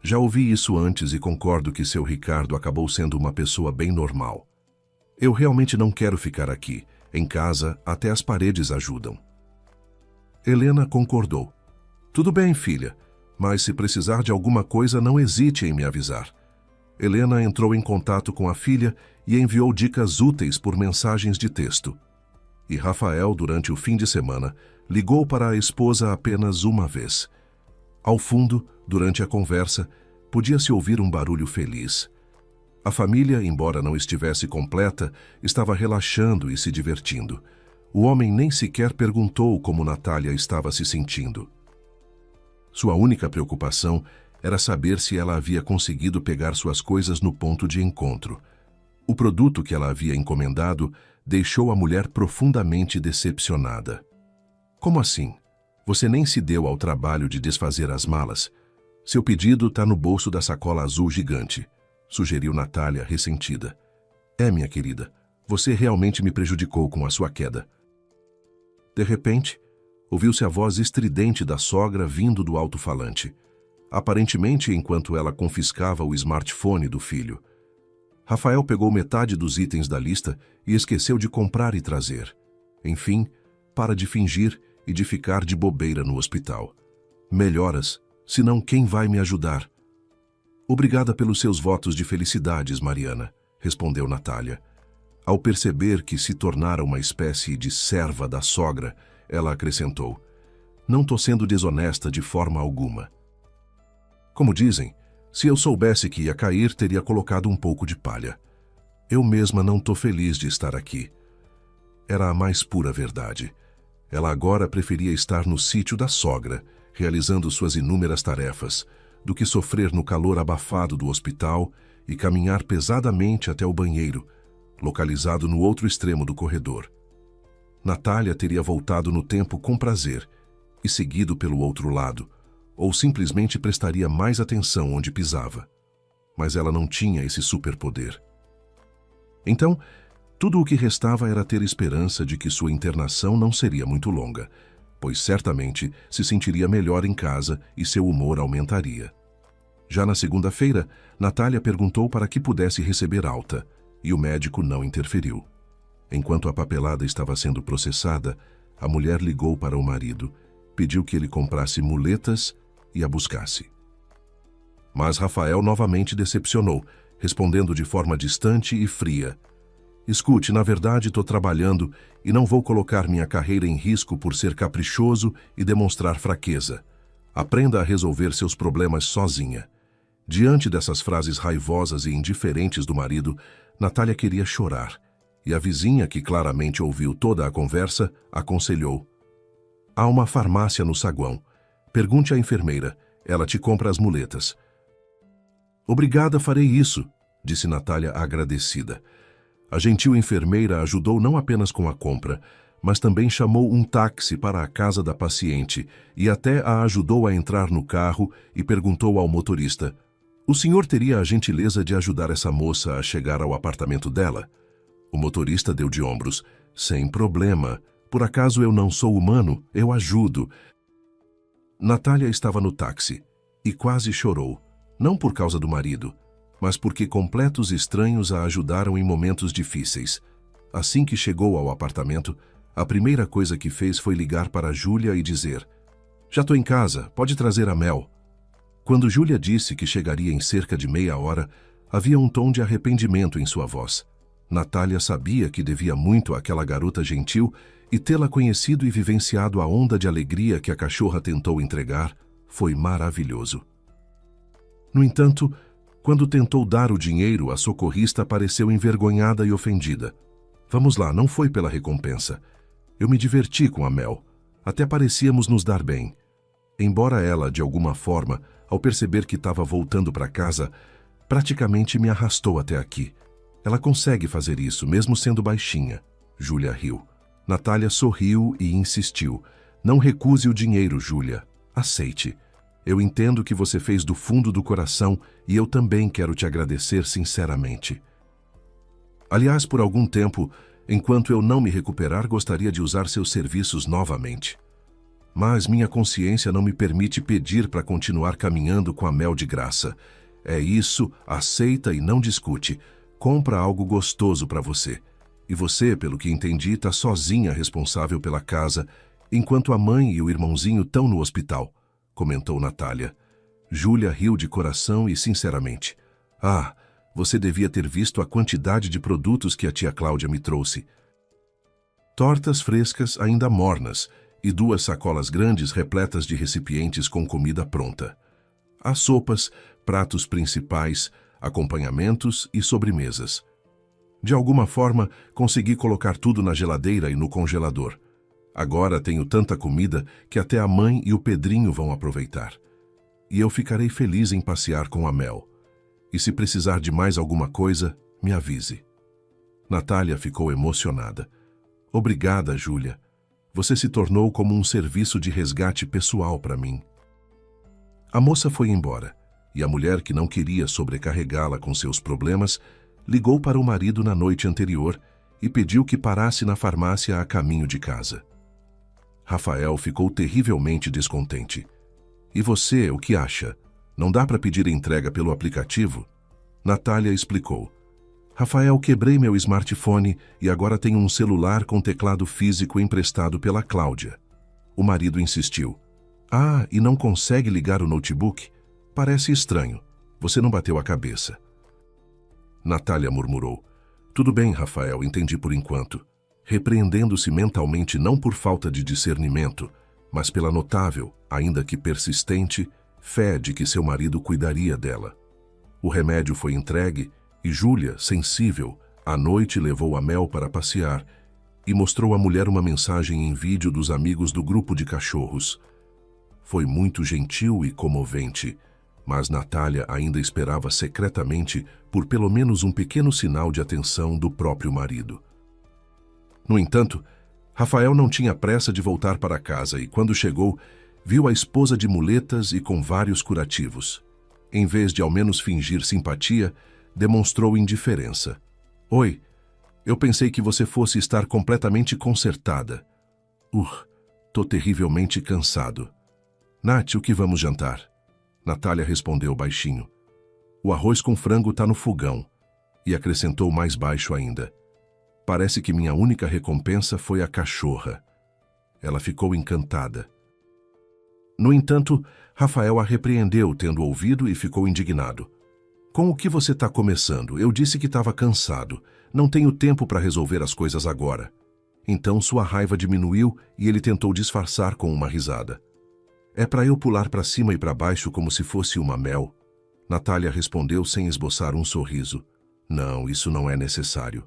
"Já ouvi isso antes e concordo que seu Ricardo acabou sendo uma pessoa bem normal. Eu realmente não quero ficar aqui. Em casa, até as paredes ajudam." Helena concordou. "Tudo bem, filha, mas se precisar de alguma coisa, não hesite em me avisar." Helena entrou em contato com a filha e enviou dicas úteis por mensagens de texto. E Rafael, durante o fim de semana, ligou para a esposa apenas uma vez. Ao fundo, durante a conversa, podia-se ouvir um barulho feliz. A família, embora não estivesse completa, estava relaxando e se divertindo. O homem nem sequer perguntou como Natália estava se sentindo. Sua única preocupação era saber se ela havia conseguido pegar suas coisas no ponto de encontro. O produto que ela havia encomendado deixou a mulher profundamente decepcionada. "Como assim? Você nem se deu ao trabalho de desfazer as malas. Seu pedido está no bolso da sacola azul gigante, sugeriu Natália, ressentida. Minha querida, você realmente me prejudicou com a sua queda. De repente, ouviu-se a voz estridente da sogra vindo do alto-falante, aparentemente enquanto ela confiscava o smartphone do filho. Rafael pegou metade dos itens da lista e esqueceu de comprar e trazer. Enfim, para de fingir e de ficar de bobeira no hospital. Melhoras, senão quem vai me ajudar? Obrigada pelos seus votos de felicidades, Mariana, respondeu Natália. Ao perceber que se tornara uma espécie de serva da sogra, ela acrescentou: não tô sendo desonesta de forma alguma. Como dizem, se eu soubesse que ia cair, teria colocado um pouco de palha. Eu mesma não tô feliz de estar aqui. Era a mais pura verdade. Ela agora preferia estar no sítio da sogra, realizando suas inúmeras tarefas, do que sofrer no calor abafado do hospital e caminhar pesadamente até o banheiro, localizado no outro extremo do corredor. Natália teria voltado no tempo com prazer e seguido pelo outro lado, ou simplesmente prestaria mais atenção onde pisava. Mas ela não tinha esse superpoder. Então, tudo o que restava era ter esperança de que sua internação não seria muito longa, pois certamente se sentiria melhor em casa e seu humor aumentaria. Já na segunda-feira, Natália perguntou para que pudesse receber alta, e o médico não interferiu. Enquanto a papelada estava sendo processada, a mulher ligou para o marido, pediu que ele comprasse muletas e a buscasse. Mas Rafael novamente decepcionou, respondendo de forma distante e fria: escute, na verdade estou trabalhando e não vou colocar minha carreira em risco por ser caprichoso e demonstrar fraqueza. Aprenda a resolver seus problemas sozinha. Diante dessas frases raivosas e indiferentes do marido, Natália queria chorar, e a vizinha, que claramente ouviu toda a conversa, aconselhou: há uma farmácia no saguão. Pergunte à enfermeira, ela te compra as muletas. Obrigada, farei isso, disse Natália agradecida. A gentil enfermeira ajudou não apenas com a compra, mas também chamou um táxi para a casa da paciente e até a ajudou a entrar no carro e perguntou ao motorista: o senhor teria a gentileza de ajudar essa moça a chegar ao apartamento dela? O motorista deu de ombros: sem problema. Por acaso eu não sou humano? Eu ajudo. Natália estava no táxi e quase chorou, não por causa do marido, mas porque completos estranhos a ajudaram em momentos difíceis. Assim que chegou ao apartamento, a primeira coisa que fez foi ligar para Júlia e dizer: já estou em casa, pode trazer a Mel. Quando Júlia disse que chegaria em cerca de meia hora, havia um tom de arrependimento em sua voz. Natália sabia que devia muito àquela garota gentil e tê-la conhecido e vivenciado a onda de alegria que a cachorra tentou entregar foi maravilhoso. No entanto, quando tentou dar o dinheiro, a socorrista pareceu envergonhada e ofendida. Vamos lá, não foi pela recompensa. Eu me diverti com a Mel. Até parecíamos nos dar bem. Embora ela, de alguma forma, ao perceber que estava voltando para casa, praticamente me arrastou até aqui. Ela consegue fazer isso, mesmo sendo baixinha. Júlia riu. Natália sorriu e insistiu: não recuse o dinheiro, Júlia. Aceite. Eu entendo o que você fez do fundo do coração e eu também quero te agradecer sinceramente. Aliás, por algum tempo, enquanto eu não me recuperar, gostaria de usar seus serviços novamente. Mas minha consciência não me permite pedir para continuar caminhando com a Mel de graça. É isso, aceita e não discute. Compra algo gostoso para você. E você, pelo que entendi, está sozinha responsável pela casa, enquanto a mãe e o irmãozinho estão no hospital, comentou Natália. Júlia riu de coração e sinceramente. Ah, você devia ter visto a quantidade de produtos que a tia Cláudia me trouxe. Tortas frescas ainda mornas e 2 sacolas grandes repletas de recipientes com comida pronta. Há sopas, pratos principais, acompanhamentos e sobremesas. De alguma forma, consegui colocar tudo na geladeira e no congelador. Agora tenho tanta comida que até a mãe e o Pedrinho vão aproveitar. E eu ficarei feliz em passear com a Mel. E se precisar de mais alguma coisa, me avise. Natália ficou emocionada. Obrigada, Júlia. Você se tornou como um serviço de resgate pessoal para mim. A moça foi embora, e a mulher, que não queria sobrecarregá-la com seus problemas, ligou para o marido na noite anterior e pediu que parasse na farmácia a caminho de casa. Rafael ficou terrivelmente descontente. E você, o que acha? Não dá para pedir entrega pelo aplicativo? Natália explicou. Rafael, quebrei meu smartphone e agora tenho um celular com teclado físico emprestado pela Cláudia. O marido insistiu. Ah, e não consegue ligar o notebook? Parece estranho. Você não bateu a cabeça. Natália murmurou. Tudo bem, Rafael, entendi por enquanto. Repreendendo-se mentalmente não por falta de discernimento, mas pela notável, ainda que persistente, fé de que seu marido cuidaria dela. O remédio foi entregue e Júlia, sensível, à noite levou a Mel para passear e mostrou à mulher uma mensagem em vídeo dos amigos do grupo de cachorros. Foi muito gentil e comovente, mas Natália ainda esperava secretamente por pelo menos um pequeno sinal de atenção do próprio marido. No entanto, Rafael não tinha pressa de voltar para casa e, quando chegou, viu a esposa de muletas e com vários curativos. Em vez de ao menos fingir simpatia, demonstrou indiferença. Oi, eu pensei que você fosse estar completamente consertada. Tô terrivelmente cansado. Nath, o que vamos jantar? Natália respondeu baixinho. O arroz com frango tá no fogão. E acrescentou mais baixo ainda. Parece que minha única recompensa foi a cachorra. Ela ficou encantada. No entanto, Rafael a repreendeu, tendo ouvido, e ficou indignado. Com o que você está começando? Eu disse que estava cansado. Não tenho tempo para resolver as coisas agora. Então sua raiva diminuiu e ele tentou disfarçar com uma risada. É para eu pular para cima e para baixo como se fosse uma Mel? Natália respondeu sem esboçar um sorriso. Não, isso não é necessário.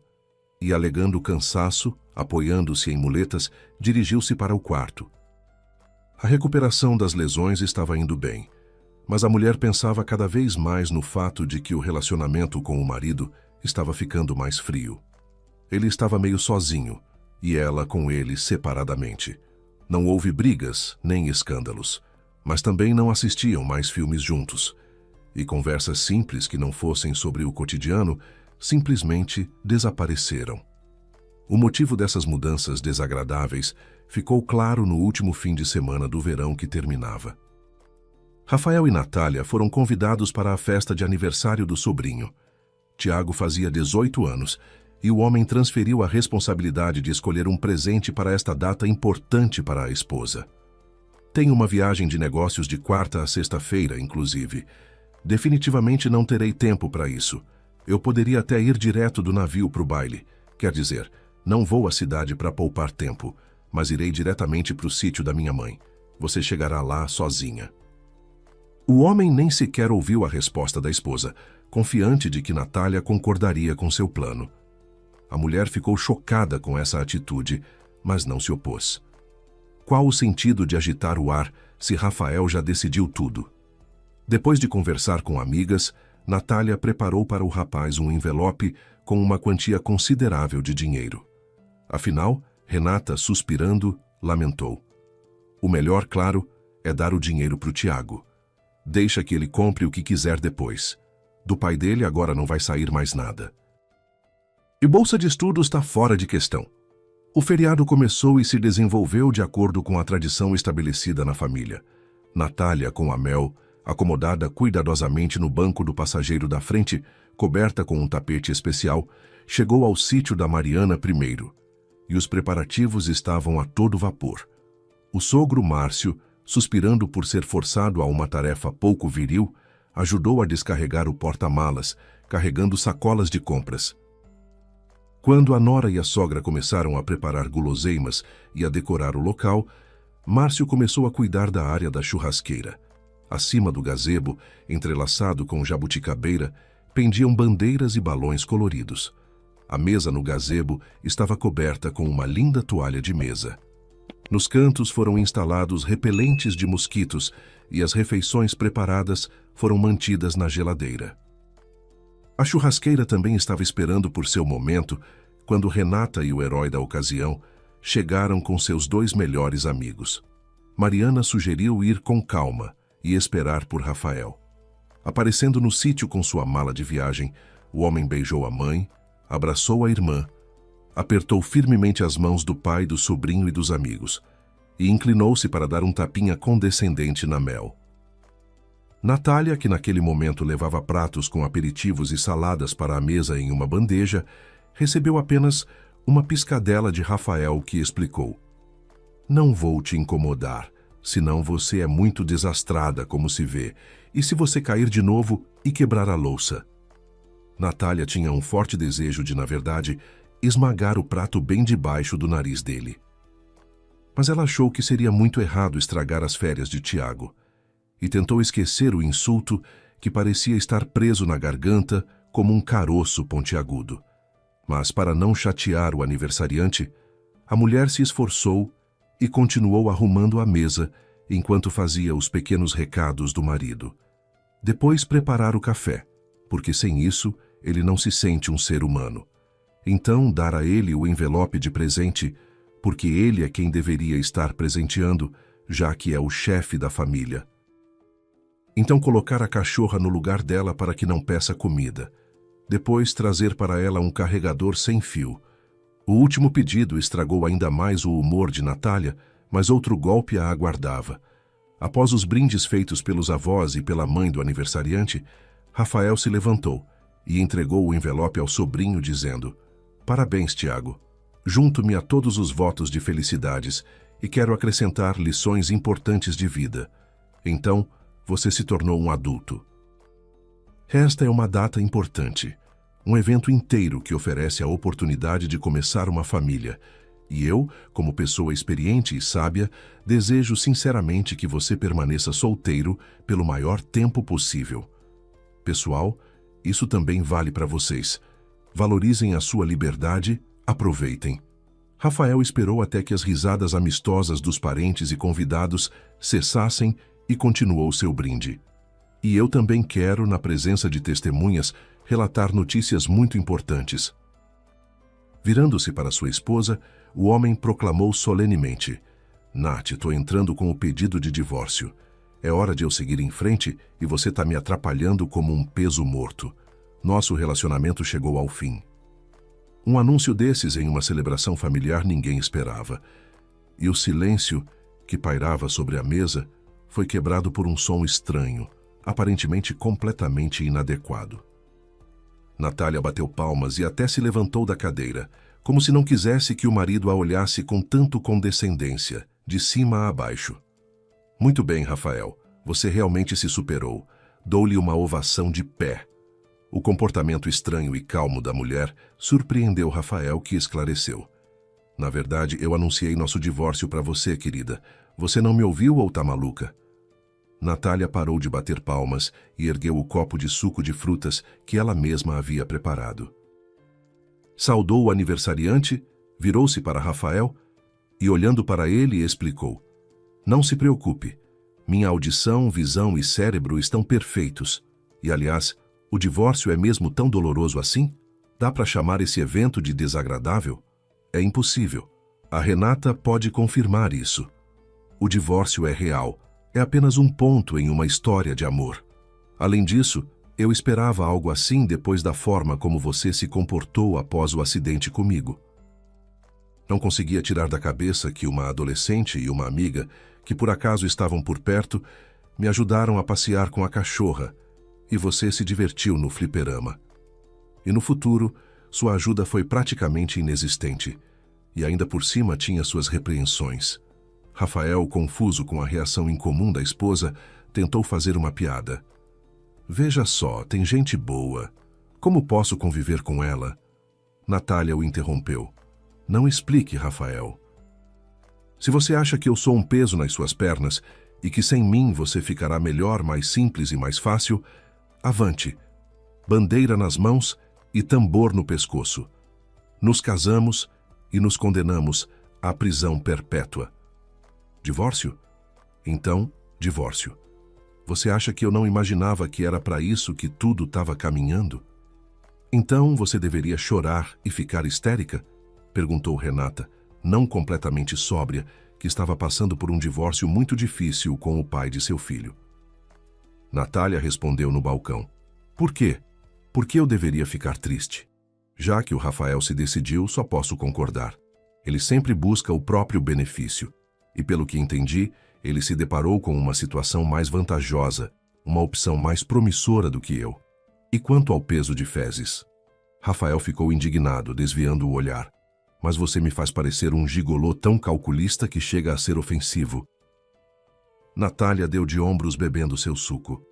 E, alegando cansaço, apoiando-se em muletas, dirigiu-se para o quarto. A recuperação das lesões estava indo bem, mas a mulher pensava cada vez mais no fato de que o relacionamento com o marido estava ficando mais frio. Ele estava meio sozinho, e ela com ele separadamente. Não houve brigas nem escândalos, mas também não assistiam mais filmes juntos, e conversas simples que não fossem sobre o cotidiano simplesmente desapareceram. O motivo dessas mudanças desagradáveis ficou claro no último fim de semana do verão que terminava. Rafael e Natália foram convidados para a festa de aniversário do sobrinho. Tiago fazia 18 anos e o homem transferiu a responsabilidade de escolher um presente para esta data importante para a esposa. Tenho uma viagem de negócios de quarta a sexta-feira, inclusive. Definitivamente não terei tempo para isso. Eu poderia até ir direto do navio para o baile. Quer dizer, não vou à cidade para poupar tempo, mas irei diretamente para o sítio da minha mãe. Você chegará lá sozinha. O homem nem sequer ouviu a resposta da esposa, confiante de que Natália concordaria com seu plano. A mulher ficou chocada com essa atitude, mas não se opôs. Qual o sentido de agitar o ar se Rafael já decidiu tudo? Depois de conversar com amigas, Natália preparou para o rapaz um envelope com uma quantia considerável de dinheiro. Afinal, Renata, suspirando, lamentou. O melhor, claro, é dar o dinheiro para o Tiago. Deixa que ele compre o que quiser depois. Do pai dele agora não vai sair mais nada. E bolsa de estudos está fora de questão. O feriado começou e se desenvolveu de acordo com a tradição estabelecida na família. Natália, com a Mel, acomodada cuidadosamente no banco do passageiro da frente, coberta com um tapete especial, chegou ao sítio da Mariana primeiro, e os preparativos estavam a todo vapor. O sogro Márcio, suspirando por ser forçado a uma tarefa pouco viril, ajudou a descarregar o porta-malas, carregando sacolas de compras. Quando a nora e a sogra começaram a preparar guloseimas e a decorar o local, Márcio começou a cuidar da área da churrasqueira. Acima do gazebo, entrelaçado com jabuticabeira, pendiam bandeiras e balões coloridos. A mesa no gazebo estava coberta com uma linda toalha de mesa. Nos cantos foram instalados repelentes de mosquitos e as refeições preparadas foram mantidas na geladeira. A churrasqueira também estava esperando por seu momento quando Renata e o herói da ocasião chegaram com seus 2 melhores amigos. Mariana sugeriu ir com calma e esperar por Rafael. Aparecendo no sítio com sua mala de viagem, o homem beijou a mãe, abraçou a irmã, apertou firmemente as mãos do pai, do sobrinho e dos amigos, e inclinou-se para dar um tapinha condescendente na Mel. Natália, que naquele momento levava pratos com aperitivos e saladas para a mesa em uma bandeja, recebeu apenas uma piscadela de Rafael, que explicou: "Não vou te incomodar, senão você é muito desastrada, como se vê, e se você cair de novo e quebrar a louça." Natália tinha um forte desejo de, na verdade, esmagar o prato bem debaixo do nariz dele. Mas ela achou que seria muito errado estragar as férias de Tiago, e tentou esquecer o insulto que parecia estar preso na garganta como um caroço pontiagudo. Mas, para não chatear o aniversariante, a mulher se esforçou e continuou arrumando a mesa enquanto fazia os pequenos recados do marido. Depois preparar o café, porque sem isso ele não se sente um ser humano. Então dar a ele o envelope de presente, porque ele é quem deveria estar presenteando, já que é o chefe da família. Então colocar a cachorra no lugar dela para que não peça comida. Depois trazer para ela um carregador sem fio. O último pedido estragou ainda mais o humor de Natália, mas outro golpe a aguardava. Após os brindes feitos pelos avós e pela mãe do aniversariante, Rafael se levantou e entregou o envelope ao sobrinho, dizendo: "Parabéns, Tiago. Junto-me a todos os votos de felicidades e quero acrescentar lições importantes de vida. Então, você se tornou um adulto. Esta é uma data importante, um evento inteiro que oferece a oportunidade de começar uma família. E eu, como pessoa experiente e sábia, desejo sinceramente que você permaneça solteiro pelo maior tempo possível. Pessoal, isso também vale para vocês. Valorizem a sua liberdade, aproveitem." Rafael esperou até que as risadas amistosas dos parentes e convidados cessassem e continuou seu brinde. "E eu também quero, na presença de testemunhas, relatar notícias muito importantes." Virando-se para sua esposa, o homem proclamou solenemente: "Nath, tô entrando com o pedido de divórcio. É hora de eu seguir em frente e você tá me atrapalhando como um peso morto. Nosso relacionamento chegou ao fim." Um anúncio desses em uma celebração familiar ninguém esperava. E o silêncio que pairava sobre a mesa foi quebrado por um som estranho, aparentemente completamente inadequado. Natália bateu palmas e até se levantou da cadeira, como se não quisesse que o marido a olhasse com tanto condescendência, de cima a baixo. "Muito bem, Rafael, você realmente se superou. Dou-lhe uma ovação de pé." O comportamento estranho e calmo da mulher surpreendeu Rafael, que esclareceu: "Na verdade, eu anunciei nosso divórcio para você, querida. Você não me ouviu ou tá maluca?" Natália parou de bater palmas e ergueu o copo de suco de frutas que ela mesma havia preparado. Saudou o aniversariante, virou-se para Rafael e, olhando para ele, explicou: "Não se preocupe. Minha audição, visão e cérebro estão perfeitos. E, aliás, o divórcio é mesmo tão doloroso assim? Dá para chamar esse evento de desagradável? É impossível. A Renata pode confirmar isso. O divórcio é real. É apenas um ponto em uma história de amor. Além disso, eu esperava algo assim depois da forma como você se comportou após o acidente comigo." Não conseguia tirar da cabeça que uma adolescente e uma amiga, que por acaso estavam por perto, me ajudaram a passear com a cachorra, e você se divertiu no fliperama. E no futuro, sua ajuda foi praticamente inexistente, e ainda por cima tinha suas repreensões. Rafael, confuso com a reação incomum da esposa, tentou fazer uma piada. "Veja só, tem gente boa. Como posso conviver com ela?" Natália o interrompeu. "Não explique, Rafael. Se você acha que eu sou um peso nas suas pernas e que sem mim você ficará melhor, mais simples e mais fácil, avante. Bandeira nas mãos e tambor no pescoço. Nos casamos e nos condenamos à prisão perpétua. Divórcio? Então, divórcio. Você acha que eu não imaginava que era para isso que tudo estava caminhando? Então você deveria chorar e ficar histérica?" perguntou Renata, não completamente sóbria, que estava passando por um divórcio muito difícil com o pai de seu filho. Natália respondeu no balcão: Por quê? Por que eu deveria ficar triste? Já que o Rafael se decidiu, só posso concordar. Ele sempre busca o próprio benefício. E pelo que entendi, ele se deparou com uma situação mais vantajosa, uma opção mais promissora do que eu. E quanto ao peso de fezes? Rafael ficou indignado, desviando o olhar. Mas você me faz parecer um gigolô tão calculista que chega a ser ofensivo. Natália deu de ombros bebendo seu suco.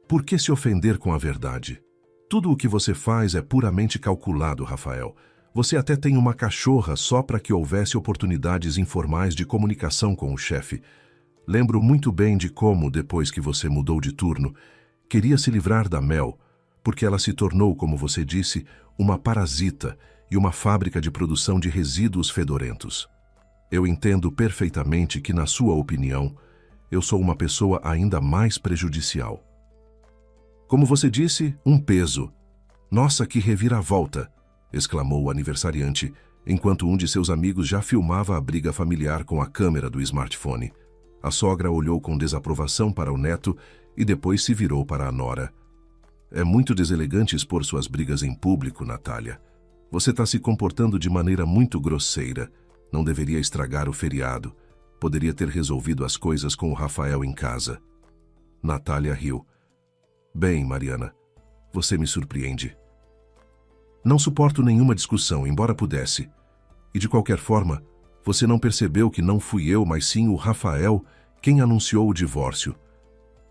Por que se ofender com a verdade? Tudo o que você faz é puramente calculado, Rafael. Você até tem uma cachorra só para que houvesse oportunidades informais de comunicação com o chefe. Lembro muito bem de como, depois que você mudou de turno, queria se livrar da Mel, porque ela se tornou, como você disse, uma parasita e uma fábrica de produção de resíduos fedorentos. Eu entendo perfeitamente que, na sua opinião, eu sou uma pessoa ainda mais prejudicial. Como você disse, um peso. Nossa, que reviravolta! Exclamou o aniversariante, enquanto um de seus amigos já filmava a briga familiar com a câmera do smartphone. A sogra olhou com desaprovação para o neto e depois se virou para a nora. É muito deselegante expor suas brigas em público, Natália. Você está se comportando de maneira muito grosseira. Não deveria estragar o feriado. Poderia ter resolvido as coisas com o Rafael em casa. Natália riu. Bem, Mariana, você me surpreende. Não suporto nenhuma discussão, embora pudesse. E de qualquer forma, você não percebeu que não fui eu, mas sim o Rafael, quem anunciou o divórcio.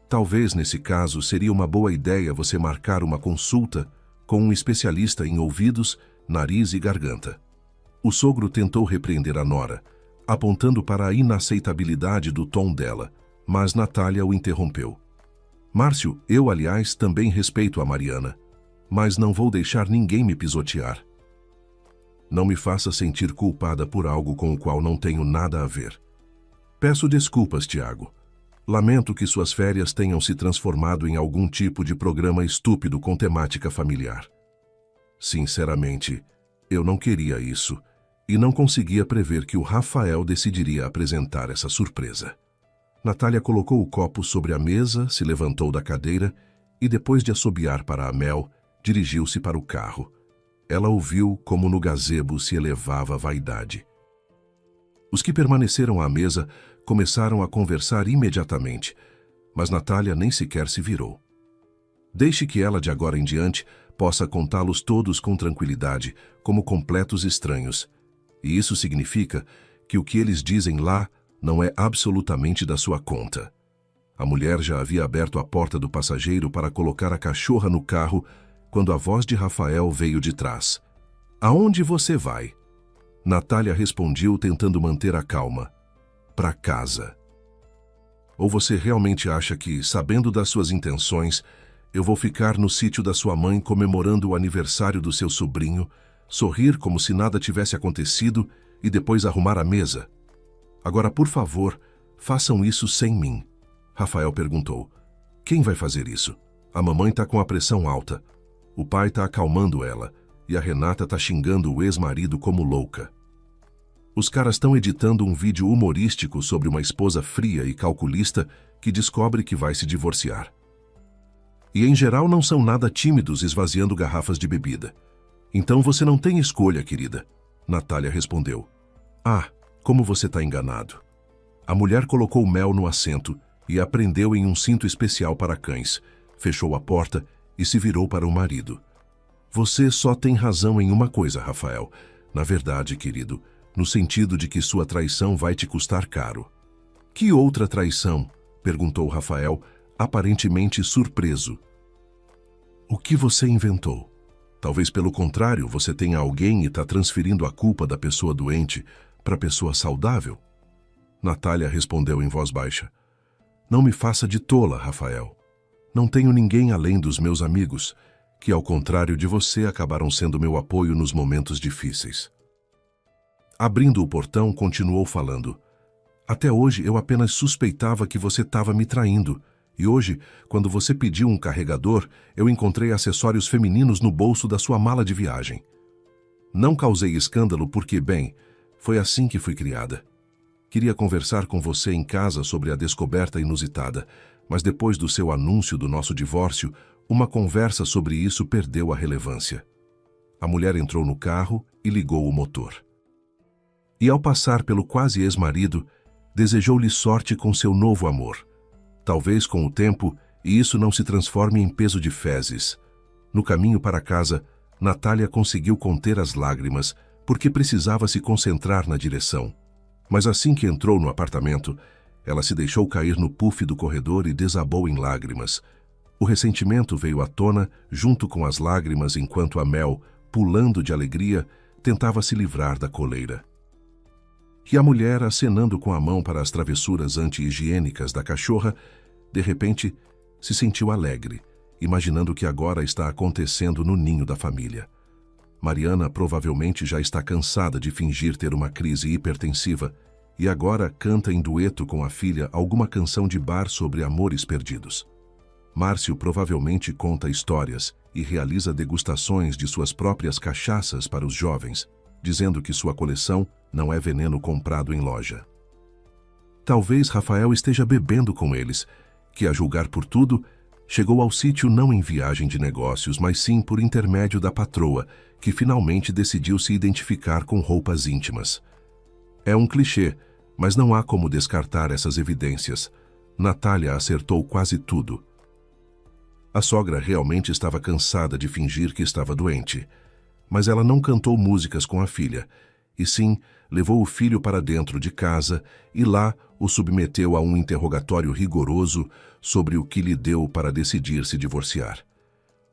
Talvez, nesse caso, seria uma boa ideia você marcar uma consulta com um especialista em ouvidos, nariz e garganta. O sogro tentou repreender a nora, apontando para a inaceitabilidade do tom dela, mas Natália o interrompeu. Márcio, eu, aliás, também respeito a Mariana, mas não vou deixar ninguém me pisotear. Não me faça sentir culpada por algo com o qual não tenho nada a ver. Peço desculpas, Tiago. Lamento que suas férias tenham se transformado em algum tipo de programa estúpido com temática familiar. Sinceramente, eu não queria isso e não conseguia prever que o Rafael decidiria apresentar essa surpresa. Natália colocou o copo sobre a mesa, se levantou da cadeira e, depois de assobiar para a Mel, dirigiu-se para o carro. Ela ouviu como no gazebo se elevava a vaidade. Os que permaneceram à mesa começaram a conversar imediatamente, mas Natália nem sequer se virou. Deixe que ela, de agora em diante, possa contá-los todos com tranquilidade, como completos estranhos. E isso significa que o que eles dizem lá não é absolutamente da sua conta. A mulher já havia aberto a porta do passageiro para colocar a cachorra no carro quando a voz de Rafael veio de trás. Aonde você vai? Natália respondiu, tentando manter a calma. Para casa. Ou você realmente acha que, sabendo das suas intenções, eu vou ficar no sítio da sua mãe comemorando o aniversário do seu sobrinho, sorrir como se nada tivesse acontecido e depois arrumar a mesa? Agora, por favor, façam isso sem mim. Rafael perguntou. Quem vai fazer isso? A mamãe está com a pressão alta. O pai está acalmando ela e a Renata está xingando o ex-marido como louca. Os caras estão editando um vídeo humorístico sobre uma esposa fria e calculista que descobre que vai se divorciar. E em geral não são nada tímidos esvaziando garrafas de bebida. Então você não tem escolha, querida. Natália respondeu. Ah, como você está enganado. A mulher colocou Mel no assento e a prendeu em um cinto especial para cães, fechou a porta e se virou para o marido. Você só tem razão em uma coisa, Rafael. Na verdade, querido, no sentido de que sua traição vai te custar caro. Que outra traição? Perguntou Rafael, aparentemente surpreso. O que você inventou? Talvez pelo contrário, você tenha alguém e está transferindo a culpa da pessoa doente para a pessoa saudável? Natália respondeu em voz baixa. Não me faça de tola, Rafael. Não tenho ninguém além dos meus amigos, que, ao contrário de você, acabaram sendo meu apoio nos momentos difíceis. Abrindo o portão, continuou falando. Até hoje eu apenas suspeitava que você estava me traindo, e hoje, quando você pediu um carregador, eu encontrei acessórios femininos no bolso da sua mala de viagem. Não causei escândalo porque, bem, Foi assim que fui criada. Queria conversar com você em casa sobre a descoberta inusitada, mas depois do seu anúncio do nosso divórcio, uma conversa sobre isso perdeu a relevância. A mulher entrou no carro e ligou o motor. E ao passar pelo quase ex-marido, desejou-lhe sorte com seu novo amor. Talvez com o tempo, isso não se transforme em peso de fezes. No caminho para casa, Natália conseguiu conter as lágrimas, porque precisava se concentrar na direção. Mas assim que entrou no apartamento, ela se deixou cair no puff do corredor e desabou em lágrimas. O ressentimento veio à tona junto com as lágrimas enquanto a Mel, pulando de alegria, tentava se livrar da coleira. E a mulher, acenando com a mão para as travessuras anti-higiênicas da cachorra, de repente se sentiu alegre, imaginando o que agora está acontecendo no ninho da família. Mariana provavelmente já está cansada de fingir ter uma crise hipertensiva e agora canta em dueto com a filha alguma canção de bar sobre amores perdidos. Márcio provavelmente conta histórias e realiza degustações de suas próprias cachaças para os jovens, dizendo que sua coleção não é veneno comprado em loja. Talvez Rafael esteja bebendo com eles, que, a julgar por tudo, chegou ao sítio não em viagem de negócios, mas sim por intermédio da patroa, que finalmente decidiu se identificar com roupas íntimas. É um clichê, mas não há como descartar essas evidências. Natália acertou quase tudo. A sogra realmente estava cansada de fingir que estava doente, mas ela não cantou músicas com a filha, e sim levou o filho para dentro de casa e lá o submeteu a um interrogatório rigoroso sobre o que lhe deu para decidir se divorciar.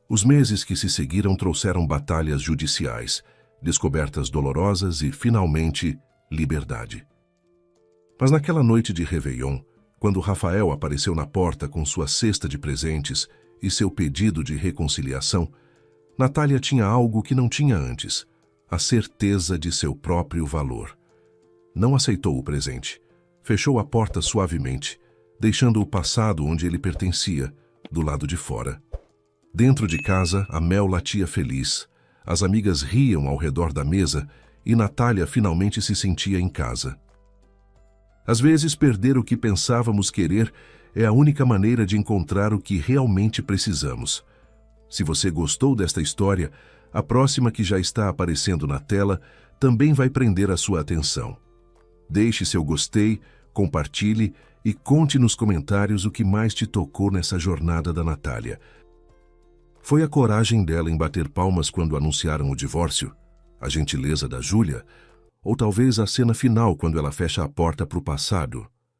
Os meses que se seguiram trouxeram batalhas judiciais, descobertas dolorosas e, finalmente, liberdade. Mas naquela noite de Réveillon, quando Rafael apareceu na porta com sua cesta de presentes e seu pedido de reconciliação, Natália tinha algo que não tinha antes: a certeza de seu próprio valor. Não aceitou o presente. Fechou a porta suavemente, deixando o passado onde ele pertencia, do lado de fora. Dentro de casa, a Mel latia feliz, as amigas riam ao redor da mesa e Natália finalmente se sentia em casa. Às vezes, perder o que pensávamos querer é a única maneira de encontrar o que realmente precisamos. Se você gostou desta história, a próxima, que já está aparecendo na tela, também vai prender a sua atenção. Deixe seu gostei, compartilhe e conte nos comentários o que mais te tocou nessa jornada da Natália. Foi a coragem dela em bater palmas quando anunciaram o divórcio? A gentileza da Júlia? Ou talvez a cena final quando ela fecha a porta para o passado?